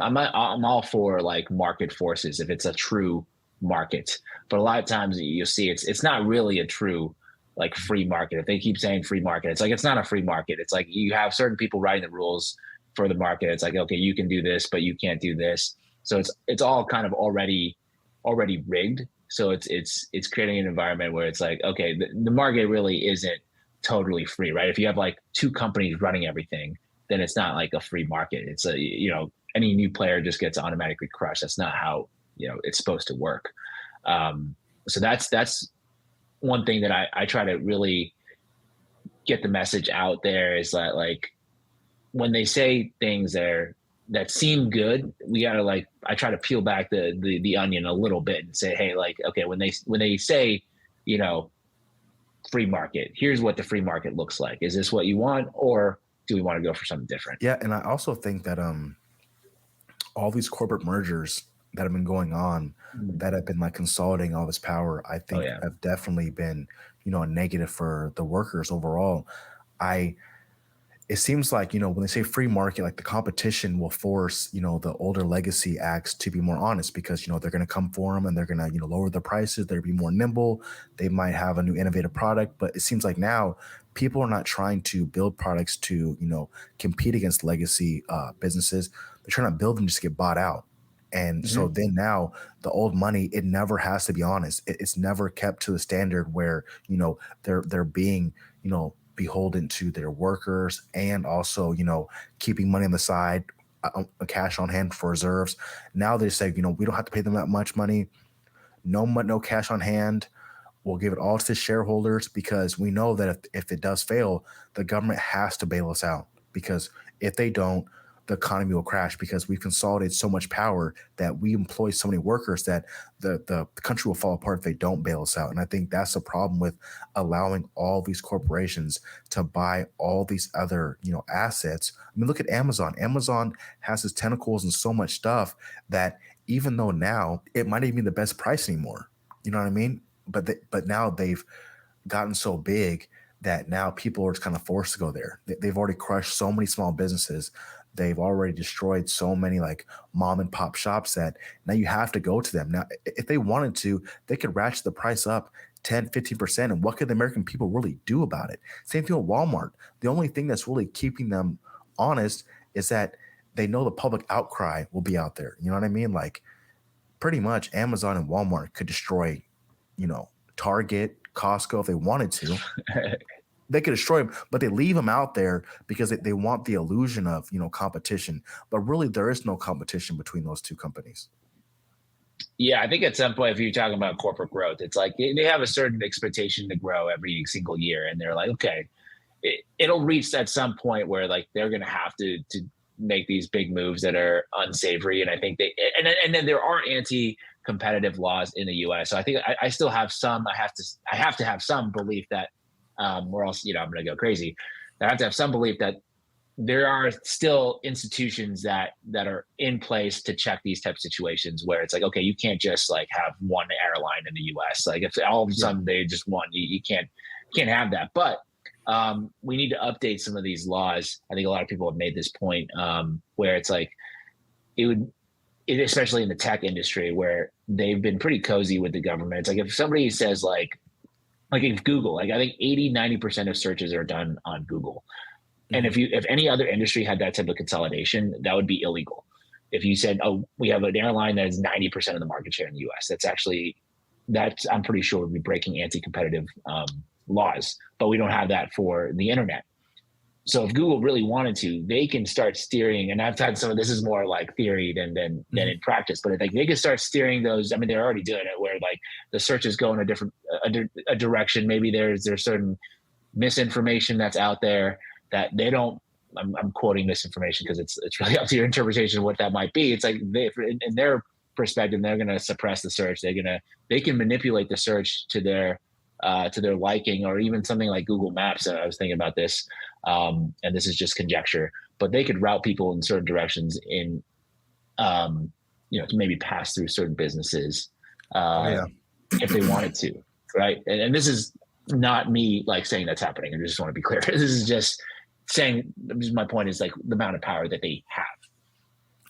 all for like market forces if it's a true market, but a lot of times you'll see it's not really a true like free market. If they keep saying free market, it's like it's not a free market. It's like you have certain people writing the rules for the market. It's like, okay, you can do this, but you can't do this. So it's all kind of already rigged. So it's creating an environment where it's like, okay, the market really isn't totally free, right? If you have like two companies running everything, then it's not like a free market. It's any new player just gets automatically crushed. That's not how it's supposed to work. So that's one thing that I try to really get the message out there is that like when they say things that seem good, we gotta like I try to peel back the onion a little bit and say, hey, like, okay, when they say, free market, here's what the free market looks like. Is this what you want, or do we want to go for something different? Yeah, and I also think that all these corporate mergers, that have been going on Mm. that have been like consolidating all this power, I Oh think yeah. have definitely been, a negative for the workers overall. I It seems like, when they say free market, like the competition will force, the older legacy acts to be more honest because, they're going to come for them and they're going to, lower the prices. They'll be more nimble. They might have a new innovative product. But it seems like now people are not trying to build products to, compete against legacy businesses. They're trying to build them just to get bought out. And so Hmm. then now the old money, it never has to be honest. It's never kept to the standard where, they're being, beholden to their workers and also, keeping money on the side, cash on hand for reserves. Now they say, we don't have to pay them that much money. No cash on hand. We'll give it all to the shareholders because we know that if it does fail, the government has to bail us out. Because if they don't, the economy will crash because we've consolidated so much power that we employ so many workers that the country will fall apart if they don't bail us out. And I think that's the problem with allowing all these corporations to buy all these other, assets. I mean, look at Amazon. Amazon has its tentacles and so much stuff that even though now it might not even be the best price anymore, you know what I mean? But now they've gotten so big that now people are just kind of forced to go there. They've already crushed so many small businesses. They've already destroyed so many like mom and pop shops that now you have to go to them. Now, if they wanted to, they could ratchet the price up 10, 15%. And what could the American people really do about it? Same thing with Walmart. The only thing that's really keeping them honest is that they know the public outcry will be out there. You know what I mean? Like pretty much Amazon and Walmart could destroy, Target, Costco if they wanted to. They could destroy them, but they leave them out there because they want the illusion of, competition. But really, there is no competition between those two companies. Yeah, I think at some point, if you're talking about corporate growth, it's like they have a certain expectation to grow every single year, and they're like, okay, it'll reach at some point where like they're going to have to make these big moves that are unsavory. And I think and then there are anti-competitive laws in the U.S. So I think I still have some. I have to have some belief that, or else I'm going to go crazy. I have to have some belief that there are still institutions that are in place to check these type of situations where it's like, okay, you can't just like have one airline in the US. Like if all of a Yeah. sudden they just won, you can't have that. But we need to update some of these laws. I think a lot of people have made this point, where it's like it would especially in the tech industry where they've been pretty cozy with the government. It's like if somebody says like if Google, like I think 80-90% of searches are done on Google. And Hmm. if any other industry had that type of consolidation, that would be illegal. If you said, "Oh, we have an airline that is 90% of the market share in the U.S.," that's I'm pretty sure would be breaking anti-competitive laws. But we don't have that for the internet. So if Google really wanted to, they can start steering. And I've had some of this is more like theory than Hmm. in practice. But like they can start steering those. I mean, they're already doing it where like the searches go in a different a direction. Maybe there's certain misinformation that's out there that they don't. I'm quoting misinformation because it's really up to your interpretation of what that might be. It's like in their perspective, they're going to suppress the search. They can manipulate the search to their liking, or even something like Google Maps. I was thinking about this, and this is just conjecture, but they could route people in certain directions to maybe pass through certain businesses Oh uh, yeah. if they wanted to, right? And this is not me like saying that's happening. I just want to be clear. This is just saying. My point is like the amount of power that they have.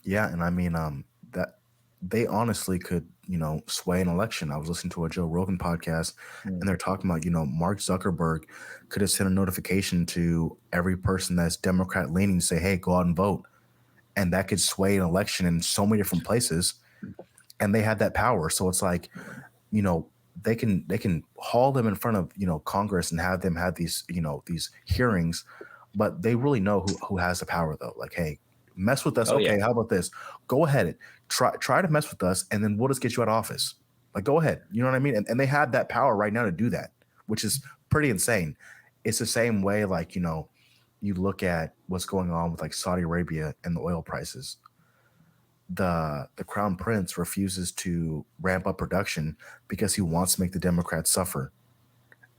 Yeah, and I mean, that they honestly could, sway an election. I was listening to a Joe Rogan podcast, Mm. and they're talking about, Mark Zuckerberg could have sent a notification to every person that's Democrat leaning, say, "Hey, go out and vote," and that could sway an election in so many different places. And they had that power, so it's like, you know, they can haul them in front of Congress and have them have these hearings, but they really know who has the power though. Like, hey, mess with us. Oh yeah. Okay, how about this? Go ahead and try to mess with us, and then we'll just get you out of office. Like, go ahead. You know what I mean? And they have that power right now to do that, which is pretty insane. It's the same way, like, you look at what's going on with like Saudi Arabia and the oil prices. The crown prince refuses to ramp up production because he wants to make the Democrats suffer.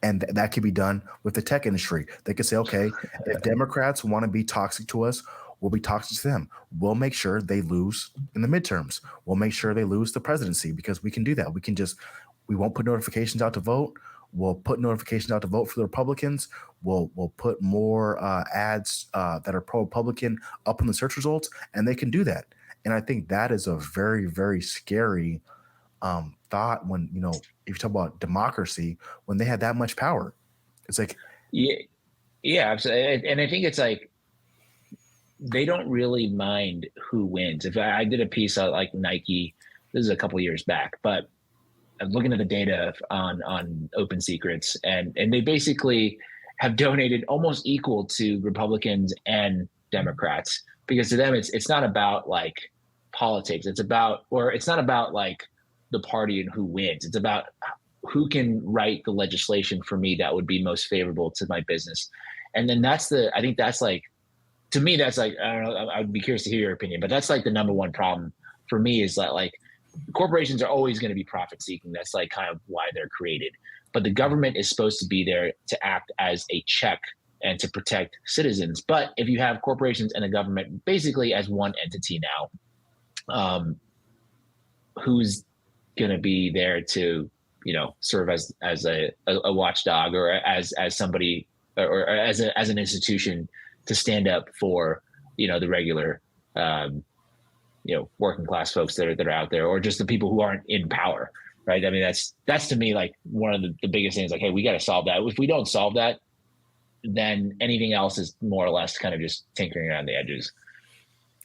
And that could be done with the tech industry. They could say, okay, if Democrats want to be toxic to us, We'll be toxic to them. We'll make sure they lose in the midterms. We'll make sure they lose the presidency because we can do that. We won't put notifications out to vote. We'll put notifications out to vote for the Republicans. We'll put more ads that are pro-Republican up in the search results, and they can do that. And I think that is a very, very scary thought when, if you talk about democracy, when they had that much power. It's like, Yeah, yeah, absolutely. And I think it's like they don't really mind who wins. If I did a piece on like Nike, this is a couple years back, but I'm looking at the data on Open Secrets, and they basically have donated almost equal to Republicans and Democrats, because to them it's not about like politics. It's not about like the party and who wins. It's about who can write the legislation for me that would be most favorable to my business. And then I think that's like, to me, that's like, I don't know, I'd be curious to hear your opinion, but that's like the number one problem for me, is that like corporations are always going to be profit seeking. That's like kind of why they're created. But the government is supposed to be there to act as a check and to protect citizens. But if you have corporations and the government basically as one entity now, who's going to be there to, serve as a watchdog, or as somebody, or as an institution to stand up for, the regular, working class folks that are out there, or just the people who aren't in power, right? I mean, that's to me like one of the biggest things. Like, hey, we got to solve that. If we don't solve that, then anything else is more or less kind of just tinkering around the edges.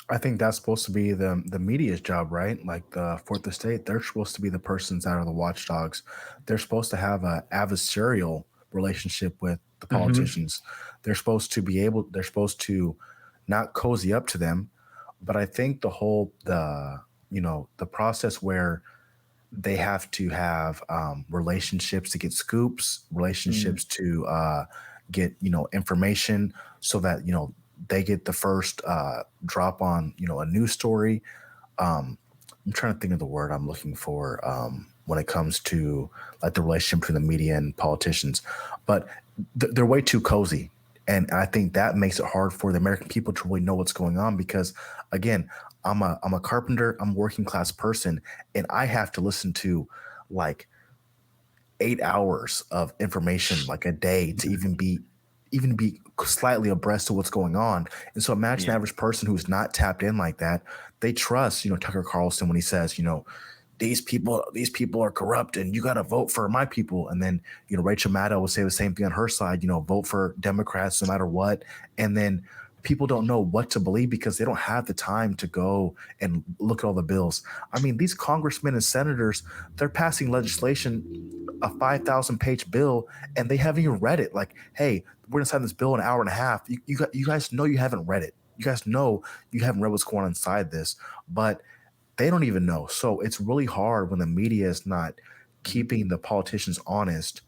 I think that's supposed to be the media's job, right? Like the fourth estate, they're supposed to be the persons that are the watchdogs. They're supposed to have a adversarial relationship with the politicians. They're supposed to not cozy up to them. But I think the process where they have to have relationships to get scoops, relationships to get information, so that they get the first drop on a news story. I'm trying to think of the word I'm looking for when it comes to like the relationship between the media and politicians, but they're way too cozy. And I think that makes it hard for the American people to really know what's going on, because again, I'm a carpenter, I'm a working class person, and I have to listen to like 8 hours of information like a day to even be slightly abreast of what's going on. And so imagine the average person who's not tapped in like that. They trust, Tucker Carlson when he says, these people are corrupt and you got to vote for my people. And then, Rachel Maddow will say the same thing on her side, vote for Democrats no matter what. And then people don't know what to believe because they don't have the time to go and look at all the bills. I mean, these congressmen and senators, they're passing legislation, a 5,000-page bill, and they haven't even read it. Like, hey, we're going to sign this bill in an hour and a half. You guys know you haven't read it. You guys know you haven't read what's going on inside this, but they don't even know. So it's really hard when the media is not keeping the politicians honest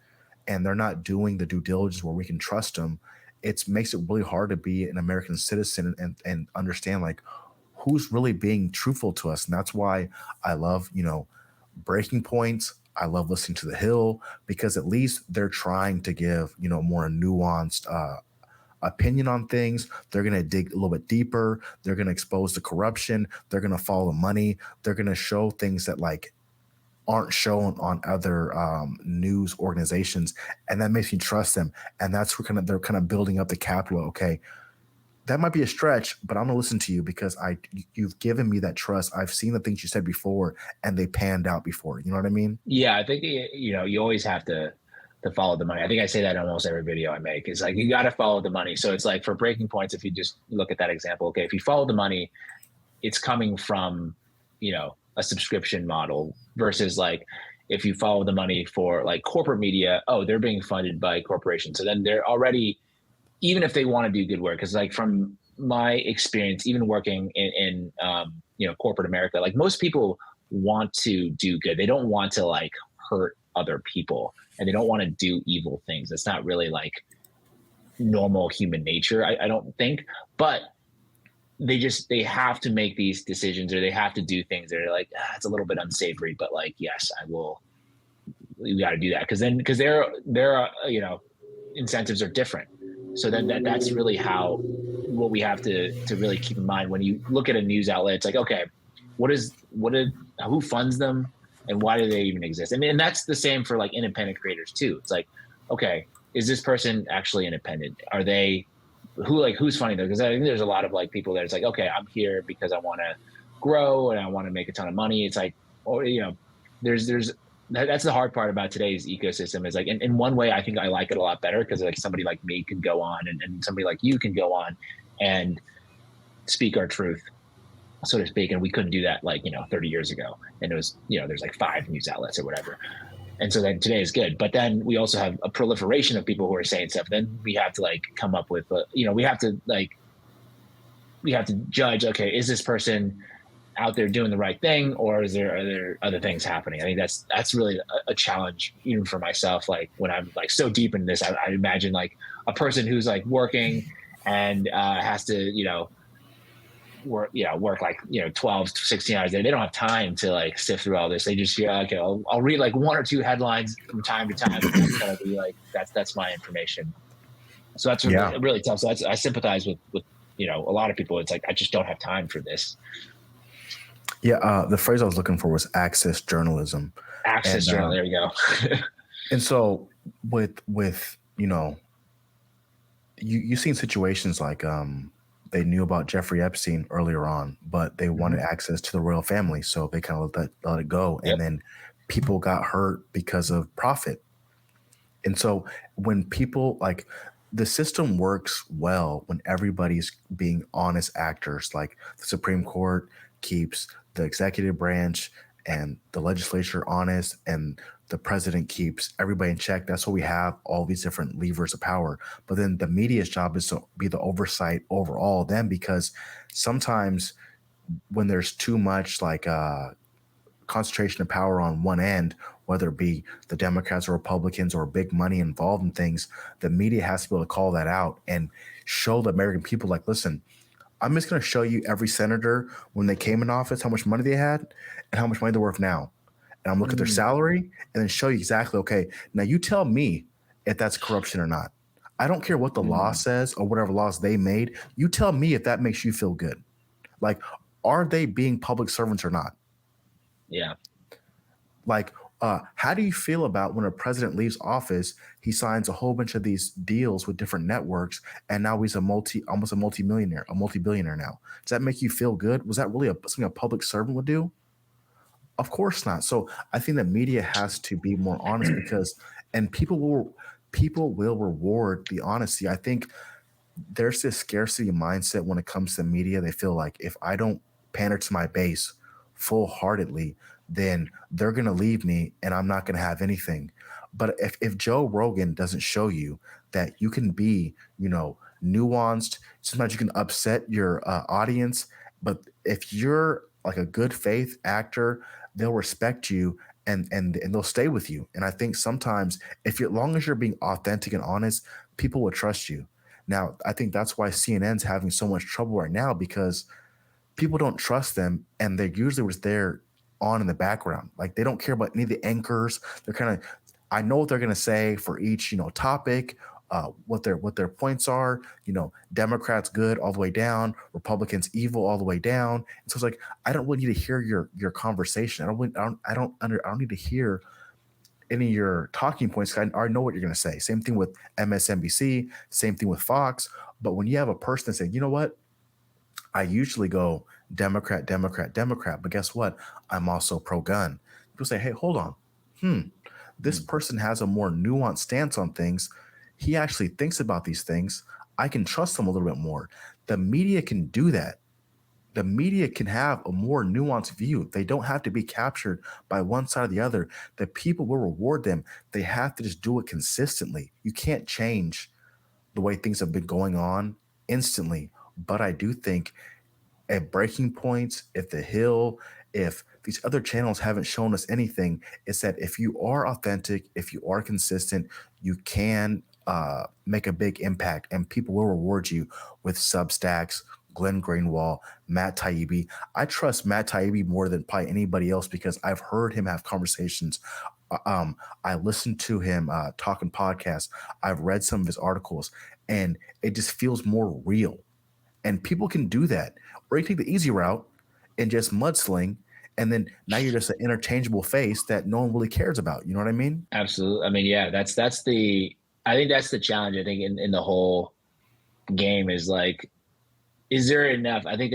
and they're not doing the due diligence where we can trust them. It makes it really hard to be an American citizen and understand like who's really being truthful to us. And that's why I love, Breaking Points. I love listening to The Hill, because at least they're trying to give, more nuanced opinion on things. They're going to dig a little bit deeper. They're going to expose the corruption. They're going to follow money. They're going to show things that like aren't shown on other news organizations, and that makes me trust them. And that's where they're kind of building up the capital. Okay, that might be a stretch, but I'm gonna listen to you because you've given me that trust. I've seen the things you said before, and they panned out before. You know what I mean? Yeah, I think you always have to follow the money. I think I say that in almost every video I make. It's like you got to follow the money. So it's like for Breaking Points, if you just look at that example, okay, if you follow the money, it's coming from a subscription model, versus like if you follow the money for like corporate media, they're being funded by corporations. So then they're already, even if they want to do good work, because like from my experience, even working in corporate America, like most people want to do good. They don't want to like hurt other people, and they don't want to do evil things. It's not really like normal human nature, I don't think. But they have to make these decisions, or they have to do things that are like, it's a little bit unsavory, but like, yes, I will. We got to do that because their incentives are different. So then that's really how what we have to really keep in mind when you look at a news outlet. It's like, okay, who funds them, and why do they even exist? I mean, and that's the same for like independent creators too. It's like, okay, is this person actually independent? Are they who's funding them? Because I think there's a lot of like people that it's like, okay, I'm here because I want to grow and I want to make a ton of money. It's like, or there's that's the hard part about today's ecosystem is like in one way I think I like it a lot better because like somebody like me can go on and somebody like you can go on and speak our truth, so to speak, and we couldn't do that like 30 years ago, and it was there's like 5 news outlets or whatever, and so then today is good. But then we also have a proliferation of people who are saying stuff. Then we have to like come up with we have to judge, okay, is this person out there doing the right thing, or are there other things happening? I think that's really a challenge even for myself. Like when I'm like so deep in this, I imagine like a person who's like working and has to work like 12 to 16 hours a day. They don't have time to like sift through all this. They just okay, I'll read like 1 or 2 headlines from time to time, and that's gonna be like that's my information. So that's really tough. So I sympathize with a lot of people. It's like I just don't have time for this. Yeah, the phrase I was looking for was access journalism. Access journal. There you go. And so with you've seen situations like they knew about Jeffrey Epstein earlier on, but they wanted access to the royal family, so they kind of let it go, and then people got hurt because of profit. And so when people like the system works well when everybody's being honest actors, like the Supreme Court keeps the executive branch and the legislature honest, and the president keeps everybody in check. That's why we have all these different levers of power. But then the media's job is to be the oversight over all of them, because sometimes when there's too much like concentration of power on one end, whether it be the Democrats or Republicans or big money involved in things, the media has to be able to call that out and show the American people, like, listen, I'm just going to show you every senator when they came in office, how much money they had and how much money they're worth now. And I'm looking at their salary and then show you exactly, okay, now you tell me if that's corruption or not. I don't care what the law says or whatever laws they made. You tell me if that makes you feel good. Like, are they being public servants or not? Yeah. Like, how do you feel about when a president leaves office, he signs a whole bunch of these deals with different networks, and now he's almost a multi-millionaire, a multi-billionaire now? Does that make you feel good? Was that really something a public servant would do? Of course not. So I think the media has to be more honest and people will reward the honesty. I think there's this scarcity mindset when it comes to media. They feel like if I don't pander to my base full-heartedly, then they're going to leave me and I'm not going to have anything. But if Joe Rogan doesn't show you that you can be, nuanced, sometimes you can upset your audience, but if you're like a good faith actor, they'll respect you and they'll stay with you. And I think sometimes as long as you're being authentic and honest, people will trust you. Now, I think that's why CNN's having so much trouble right now, because people don't trust them, and they're usually just there on in the background. Like, they don't care about any of the anchors. They're kind of, I know what they're going to say for each, topic, what their points are. Democrats good all the way down, Republicans evil all the way down. And so it's like, I don't really need to hear your conversation. I don't need to hear any of your talking points. I already know what you're going to say. Same thing with MSNBC, same thing with Fox. But when you have a person saying, you know what, I usually go Democrat, Democrat, Democrat, but guess what? I'm also pro-gun. People say, hey, hold on. This person has a more nuanced stance on things. He actually thinks about these things. I can trust him a little bit more. The media can do that. The media can have a more nuanced view. They don't have to be captured by one side or the other. The people will reward them. They have to just do it consistently. You can't change the way things have been going on instantly. But I do think at breaking points, if The Hill, if these other channels haven't shown us anything, it's that if you are authentic, if you are consistent, you can make a big impact, and people will reward you with Substacks, Glenn Greenwald, Matt Taibbi. I trust Matt Taibbi more than probably anybody else because I've heard him have conversations. I listened to him talking podcasts. I've read some of his articles, and it just feels more real. And people can do that. Or you take the easy route and just mudsling, and then now you're just an interchangeable face that no one really cares about. You know what I mean? Absolutely. I mean, yeah, that's the I think that's the challenge. I think in the whole game is like, is there enough? I think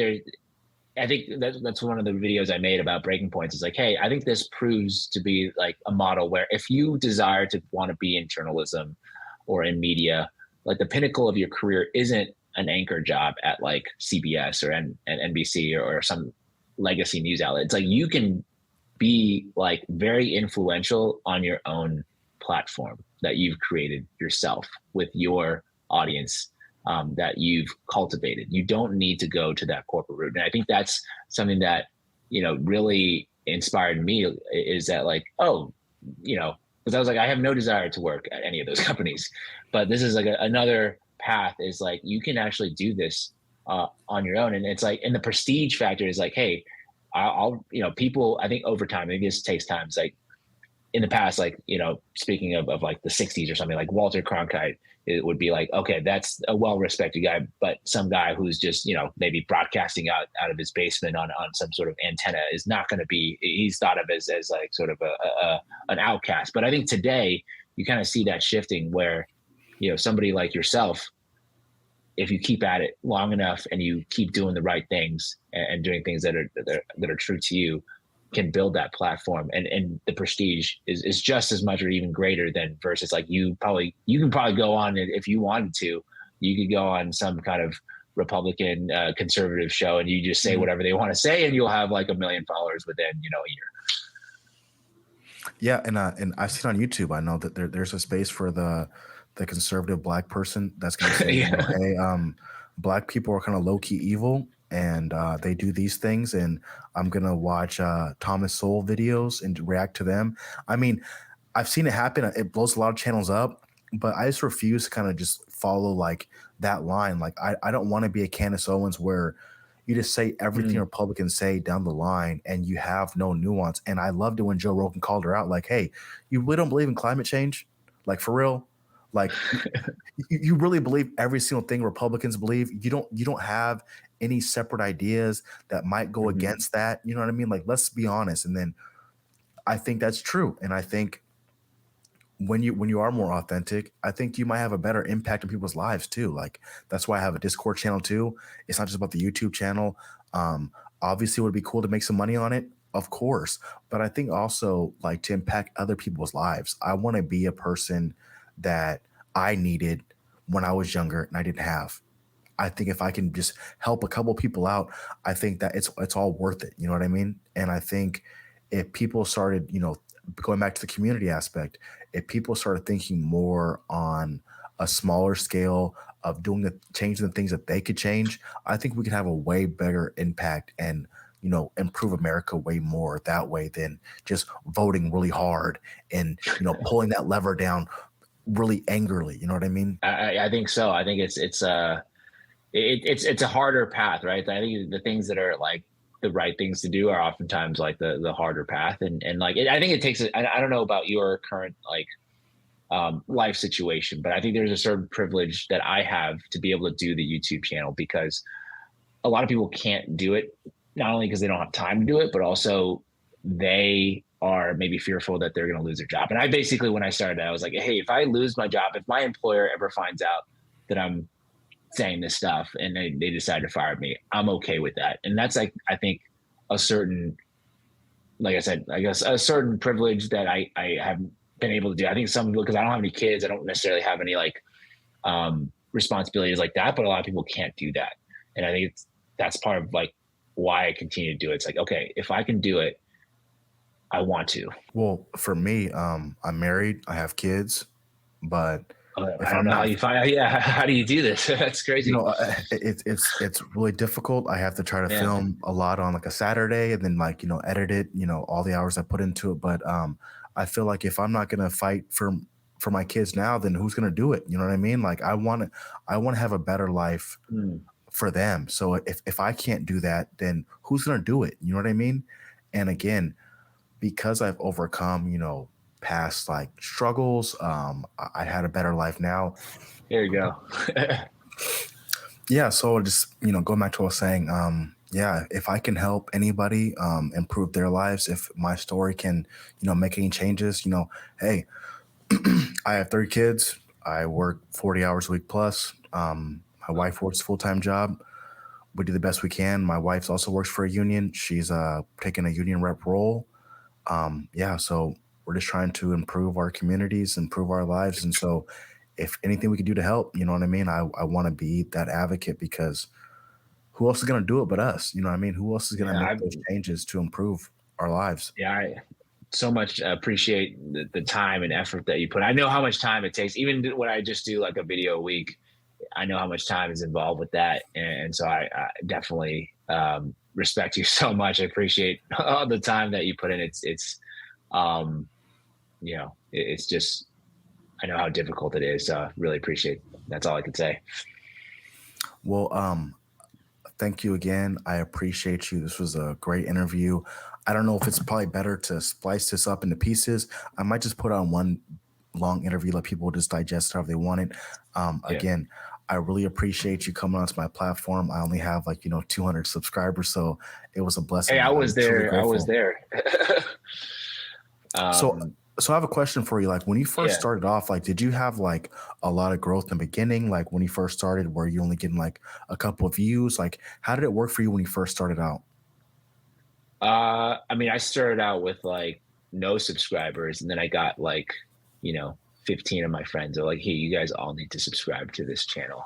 that's one of the videos I made about breaking points. Is like, hey, I think this proves to be like a model where if you desire to want to be in journalism or in media, like the pinnacle of your career isn't an anchor job at like CBS or NBC or some legacy news outlet. It's like you can be like very influential on your own platform that you've created yourself with your audience that you've cultivated. You don't need to go to that corporate route. And I think that's something that, really inspired me is that like, oh, because I was like, I have no desire to work at any of those companies, but this is like another path is like, you can actually do this on your own. And it's like, and the prestige factor is like, hey, I'll people, I think over time, maybe this takes time. It's like in the past, like, speaking of like the 60s or something, like Walter Cronkite, it would be like, okay, that's a well-respected guy, but some guy who's just, maybe broadcasting out of his basement on some sort of antenna is not going to be, he's thought of as like sort of an outcast. But I think today you kind of see that shifting where, somebody like yourself, if you keep at it long enough and you keep doing the right things and doing things that are true to you, can build that platform, and the prestige is just as much or even greater than versus like you can probably go on, if you wanted to, you could go on some kind of Republican conservative show and you just say whatever they want to say and you'll have like 1 million followers within a year. Yeah, and I've seen on YouTube. I know that there's a space for the conservative black person that's going to say, Yeah. hey, black people are kind of low key evil, and they do these things, and I'm gonna watch Thomas Sowell videos and react to them. I mean, I've seen it happen. It blows a lot of channels up, but I just refuse to kind of just follow like that line. Like I don't want to be a Candace Owens where you just say everything Mm. Republicans say down the line and you have no nuance. And I loved it when Joe Rogan called her out, like, hey, you really don't believe in climate change? Like for real? Like you really believe every single thing Republicans believe? You don't have any separate ideas that might go Mhm. against that. You know what I mean? Like, let's be honest. And then I think that's true. And I think when you are more authentic, I think you might have a better impact on people's lives too. Like that's why I have a Discord channel too. It's not just about the YouTube channel. Obviously, it would be cool to make some money on it, of course. But I think also like to impact other people's lives. I want to be a person that I needed when I was younger and I didn't have. I think if I can just help a couple people out, I think that it's all worth it. You know what I mean? And I think if people started, going back to the community aspect, if people started thinking more on a smaller scale of changing the things that they could change, I think we could have a way bigger impact and improve America way more that way than just voting really hard and pulling that lever down really angrily. You know what I mean? I think so. I think it's a harder path, right? I think the things that are like the right things to do are oftentimes like the harder path, and like I think it takes. I don't know about your current like life situation, but I think there's a certain privilege that I have to be able to do the YouTube channel because a lot of people can't do it, not only because they don't have time to do it, but also they are maybe fearful that they're going to lose their job. And I basically, when I started, I was like, hey, if I lose my job, if my employer ever finds out that I'm saying this stuff and they decide to fire me, I'm okay with that. And that's like, I think a certain, like I said, I guess a certain privilege that I have been able to do. I think some people, because I don't have any kids, I don't necessarily have any like responsibilities like that, but a lot of people can't do that. And I think that's part of like why I continue to do it. It's like, okay, if I can do it, I want to. Well, for me, I'm married, I have kids, but if I don't I'm know how not, you find. Yeah, how do you do this? That's crazy. it's really difficult. I have to try to Yeah. film a lot on like a Saturday and then like edit it. All the hours I put into it. But I feel like if I'm not gonna fight for my kids now, then who's gonna do it? You know what I mean? Like I want to have a better life Mm. for them. So if I can't do that, then who's gonna do it? You know what I mean? And again, because I've overcome, past like struggles, I had a better life now. There you go. Yeah, so just going back to what I was saying, yeah, if I can help anybody improve their lives, if my story can, make any changes, hey, I have 3 kids. I work 40 hours a week plus. My wife works a full time job. We do the best we can. My wife also works for a union. She's taking a union rep role. Yeah, so we're just trying to improve our communities, improve our lives, and so if anything we can do to help, you know what I mean. I want to be that advocate because who else is going to do it but us? You know what I mean? Who else is going to Yeah, make those changes to improve our lives? I so much appreciate the time and effort that you put. I know how much time it takes, even when I just do like a video a week. I know how much time is involved with that, and so I definitely respect you so much. I appreciate all the time that you put in. Um, it's just I know how difficult it is. So really appreciate. That's all I could say. Well, thank you again. I appreciate you. This was a great interview. I don't know if it's probably better to splice this up into pieces. I might just put on one long interview, let people just digest however they want it. Yeah. Again, I really appreciate you coming onto my platform. I only have 200 subscribers, so it was a Hey, blessing. I I'm was truly there. I was grateful. there. So, um, so I have a question for you. Like when you first yeah. started off, did you have a lot of growth in the beginning? Like when you first started, were you only getting a couple of views? Like how did it work for you when you first started out? I mean, I started out with like no subscribers, and then I got like, you know, 15 of my friends are like, "Hey, you guys all need to subscribe to this channel,"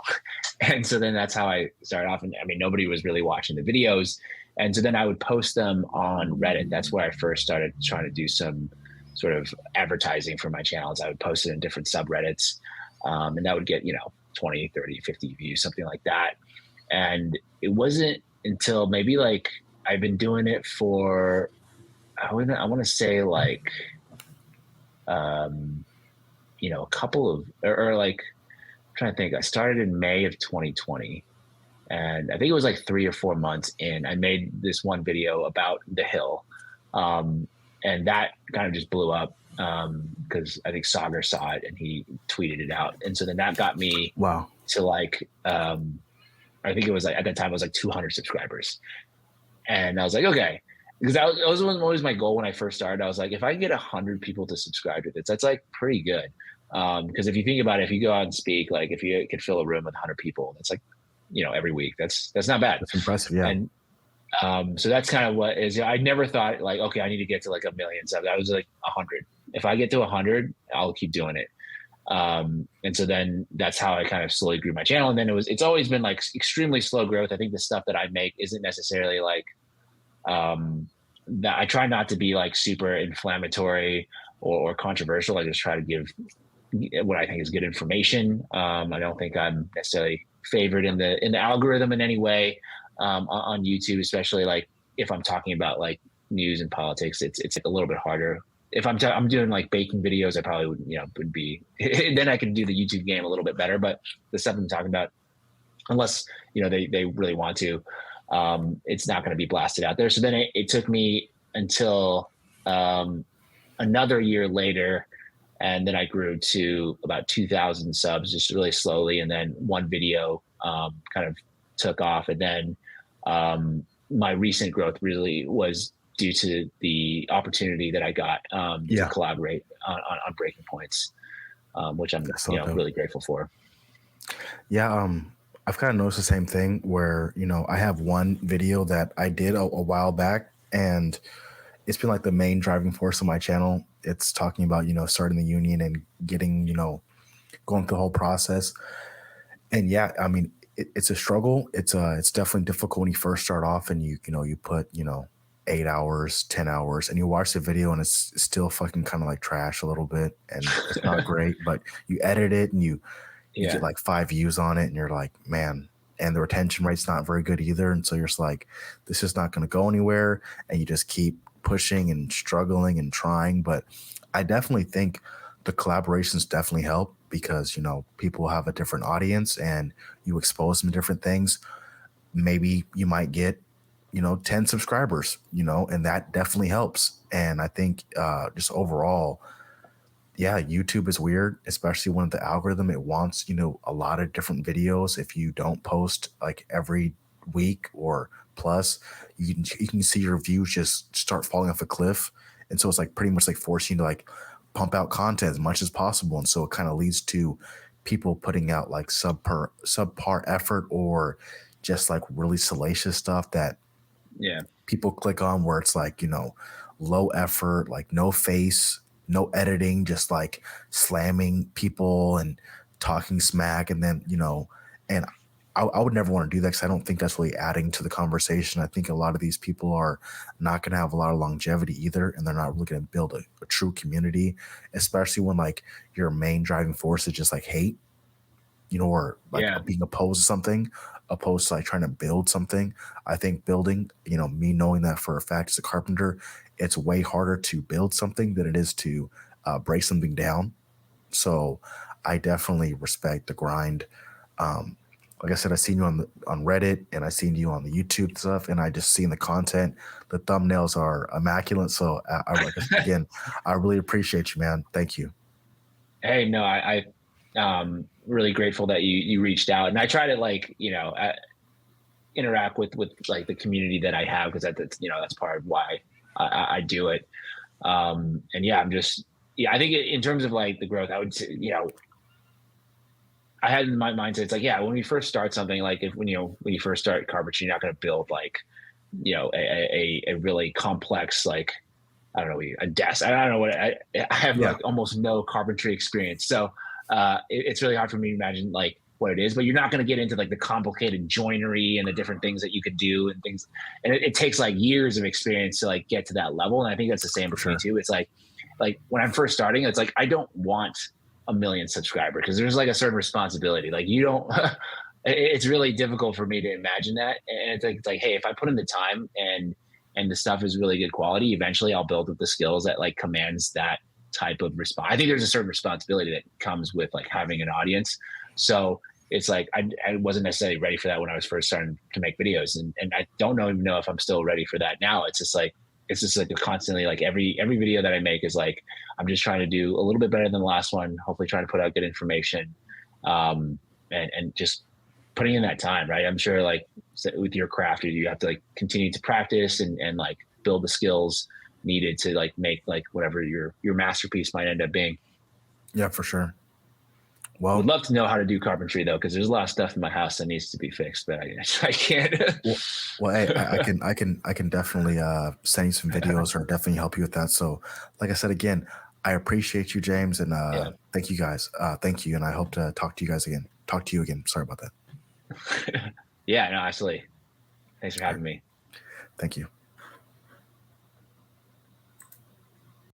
and so then that's how I started off. And I mean, nobody was really watching the videos, and so then I would post them on Reddit. That's where I first started trying to do some sort of advertising for my channels. I would post it in different subreddits, and that would get 20, 30, 50 views, something like that. And it wasn't until maybe like I've been doing it for I want to say like um, a couple of or like I'm trying to think. I started in May of 2020, and I think it was like 3 or 4 months in. I made this one video about the hill, um, and that kind of just blew up because I think Sagar saw it and he tweeted it out, and so then that got me Wow. to like I think it was like at that time it was like 200 subscribers. And I was like, okay, because that was always my goal when I first started. I was like, if I can get 100 people to subscribe to this, that's like pretty good. Because if you think about it, if you go out and speak, like if you could fill a room with 100 people, that's like, every week. That's not bad. That's impressive. Yeah. And so that's kind of what is. I never thought like, okay, I need to get to like 1 million subs. I was like 100. If I get to 100, I'll keep doing it. And so then that's how I kind of slowly grew my channel. And then it's always been like extremely slow growth. I think the stuff that I make isn't necessarily like that. I try not to be like super inflammatory or controversial. I just try to give what I think is good information. I don't think I'm necessarily favored in the algorithm in any way on YouTube, especially like if I'm talking about like news and politics. It's like a little bit harder. If I'm doing like baking videos, I probably would be then I can do the YouTube game a little bit better. But the stuff I'm talking about, unless they really want to, it's not going to be blasted out there. So then it took me until another year later, and then I grew to about 2,000 subs just really slowly, and then one video kind of took off, and then my recent growth really was due to the opportunity that I got to Yeah. collaborate on Breaking Points, which I'm That's so dope. really grateful for. Yeah. I've kind of noticed the same thing where, I have one video that I did a while back and it's been like the main driving force of my channel. It's talking about, starting the union and getting, going through the whole process. And yeah, I mean, it's a struggle. It's definitely difficult when you first start off and you put, 8 hours, 10 hours and you watch the video and it's still fucking kind of like trash a little bit. And it's not great, but you edit it and you get Yeah. like 5 views on it and you're like, man, and the retention rate's not very good either. And so you're just like, this is not going to go anywhere. And you just keep pushing and struggling and trying. But I definitely think the collaborations definitely help because, people have a different audience and you expose them to different things. Maybe you might get, 10 subscribers, and that definitely helps. And I think just overall, Yeah, YouTube is weird, especially when the algorithm it wants, a lot of different videos. If you don't post like every week or plus, you can see your views just start falling off a cliff. And so it's like pretty much like forcing you to like pump out content as much as possible. And so it kind of leads to people putting out like subpar effort or just like really salacious stuff that Yeah. people click on, where it's like, low effort, like no face, no editing, just like slamming people and talking smack. And then, and I would never want to do that because I don't think that's really adding to the conversation. I think a lot of these people are not going to have a lot of longevity either. And they're not really going to build a true community, especially when like your main driving force is just like hate, or like Yeah. being opposed to something, opposed to like trying to build something. I think building, me knowing that for a fact as a carpenter, it's way harder to build something than it is to break something down. So I definitely respect the grind. Um, like I said, I seen you on Reddit and I seen you on the YouTube stuff, and I just seen the content. The thumbnails are immaculate. So like I said, again, I really appreciate you, man. Thank you. Hey, no, really grateful that you reached out, and I try to like, interact with like the community that I have, because that's part of why I do it. And yeah, yeah, I think in terms of like the growth, I would say, I had in my mindset, it's like, yeah, when you first start something, like when you first start carpentry, you're not going to build like, a really complex, like, I don't know, a desk. I don't know I have Yeah, like almost no carpentry experience. So it's really hard for me to imagine like what it is, but you're not going to get into like the complicated joinery and the different things that you could do and things. And it takes like years of experience to like get to that level. And I think that's the same for for me sure. too. It's like when I'm first starting, it's like, I don't want a million subscribers, because there's like a certain responsibility. Like you don't, it's really difficult for me to imagine that. And it's like, hey, if I put in the time and the stuff is really good quality, eventually I'll build up the skills that like commands that type of response. I think there's a certain responsibility that comes with like having an audience. So it's like, I wasn't necessarily ready for that when I was first starting to make videos. And I don't even know if I'm still ready for that now. It's just like constantly, like every video that I make is like, I'm just trying to do a little bit better than the last one, hopefully trying to put out good information. And just putting in that time, right? I'm sure like with your craft, you have to like continue to practice and like build the skills needed to like make like whatever your masterpiece might end up being. Yeah, for sure. Would Well, love to know how to do carpentry though, because there's a lot of stuff in my house that needs to be fixed, but I can't. Well, well, hey, I can definitely send you some videos or definitely help you with that. So, like I said again, I appreciate you, James, and Yeah. thank you guys. Thank you, and I hope to talk to you guys again. Talk to you again. Sorry about that. Yeah, no, absolutely. Thanks for All right, having me. thank you.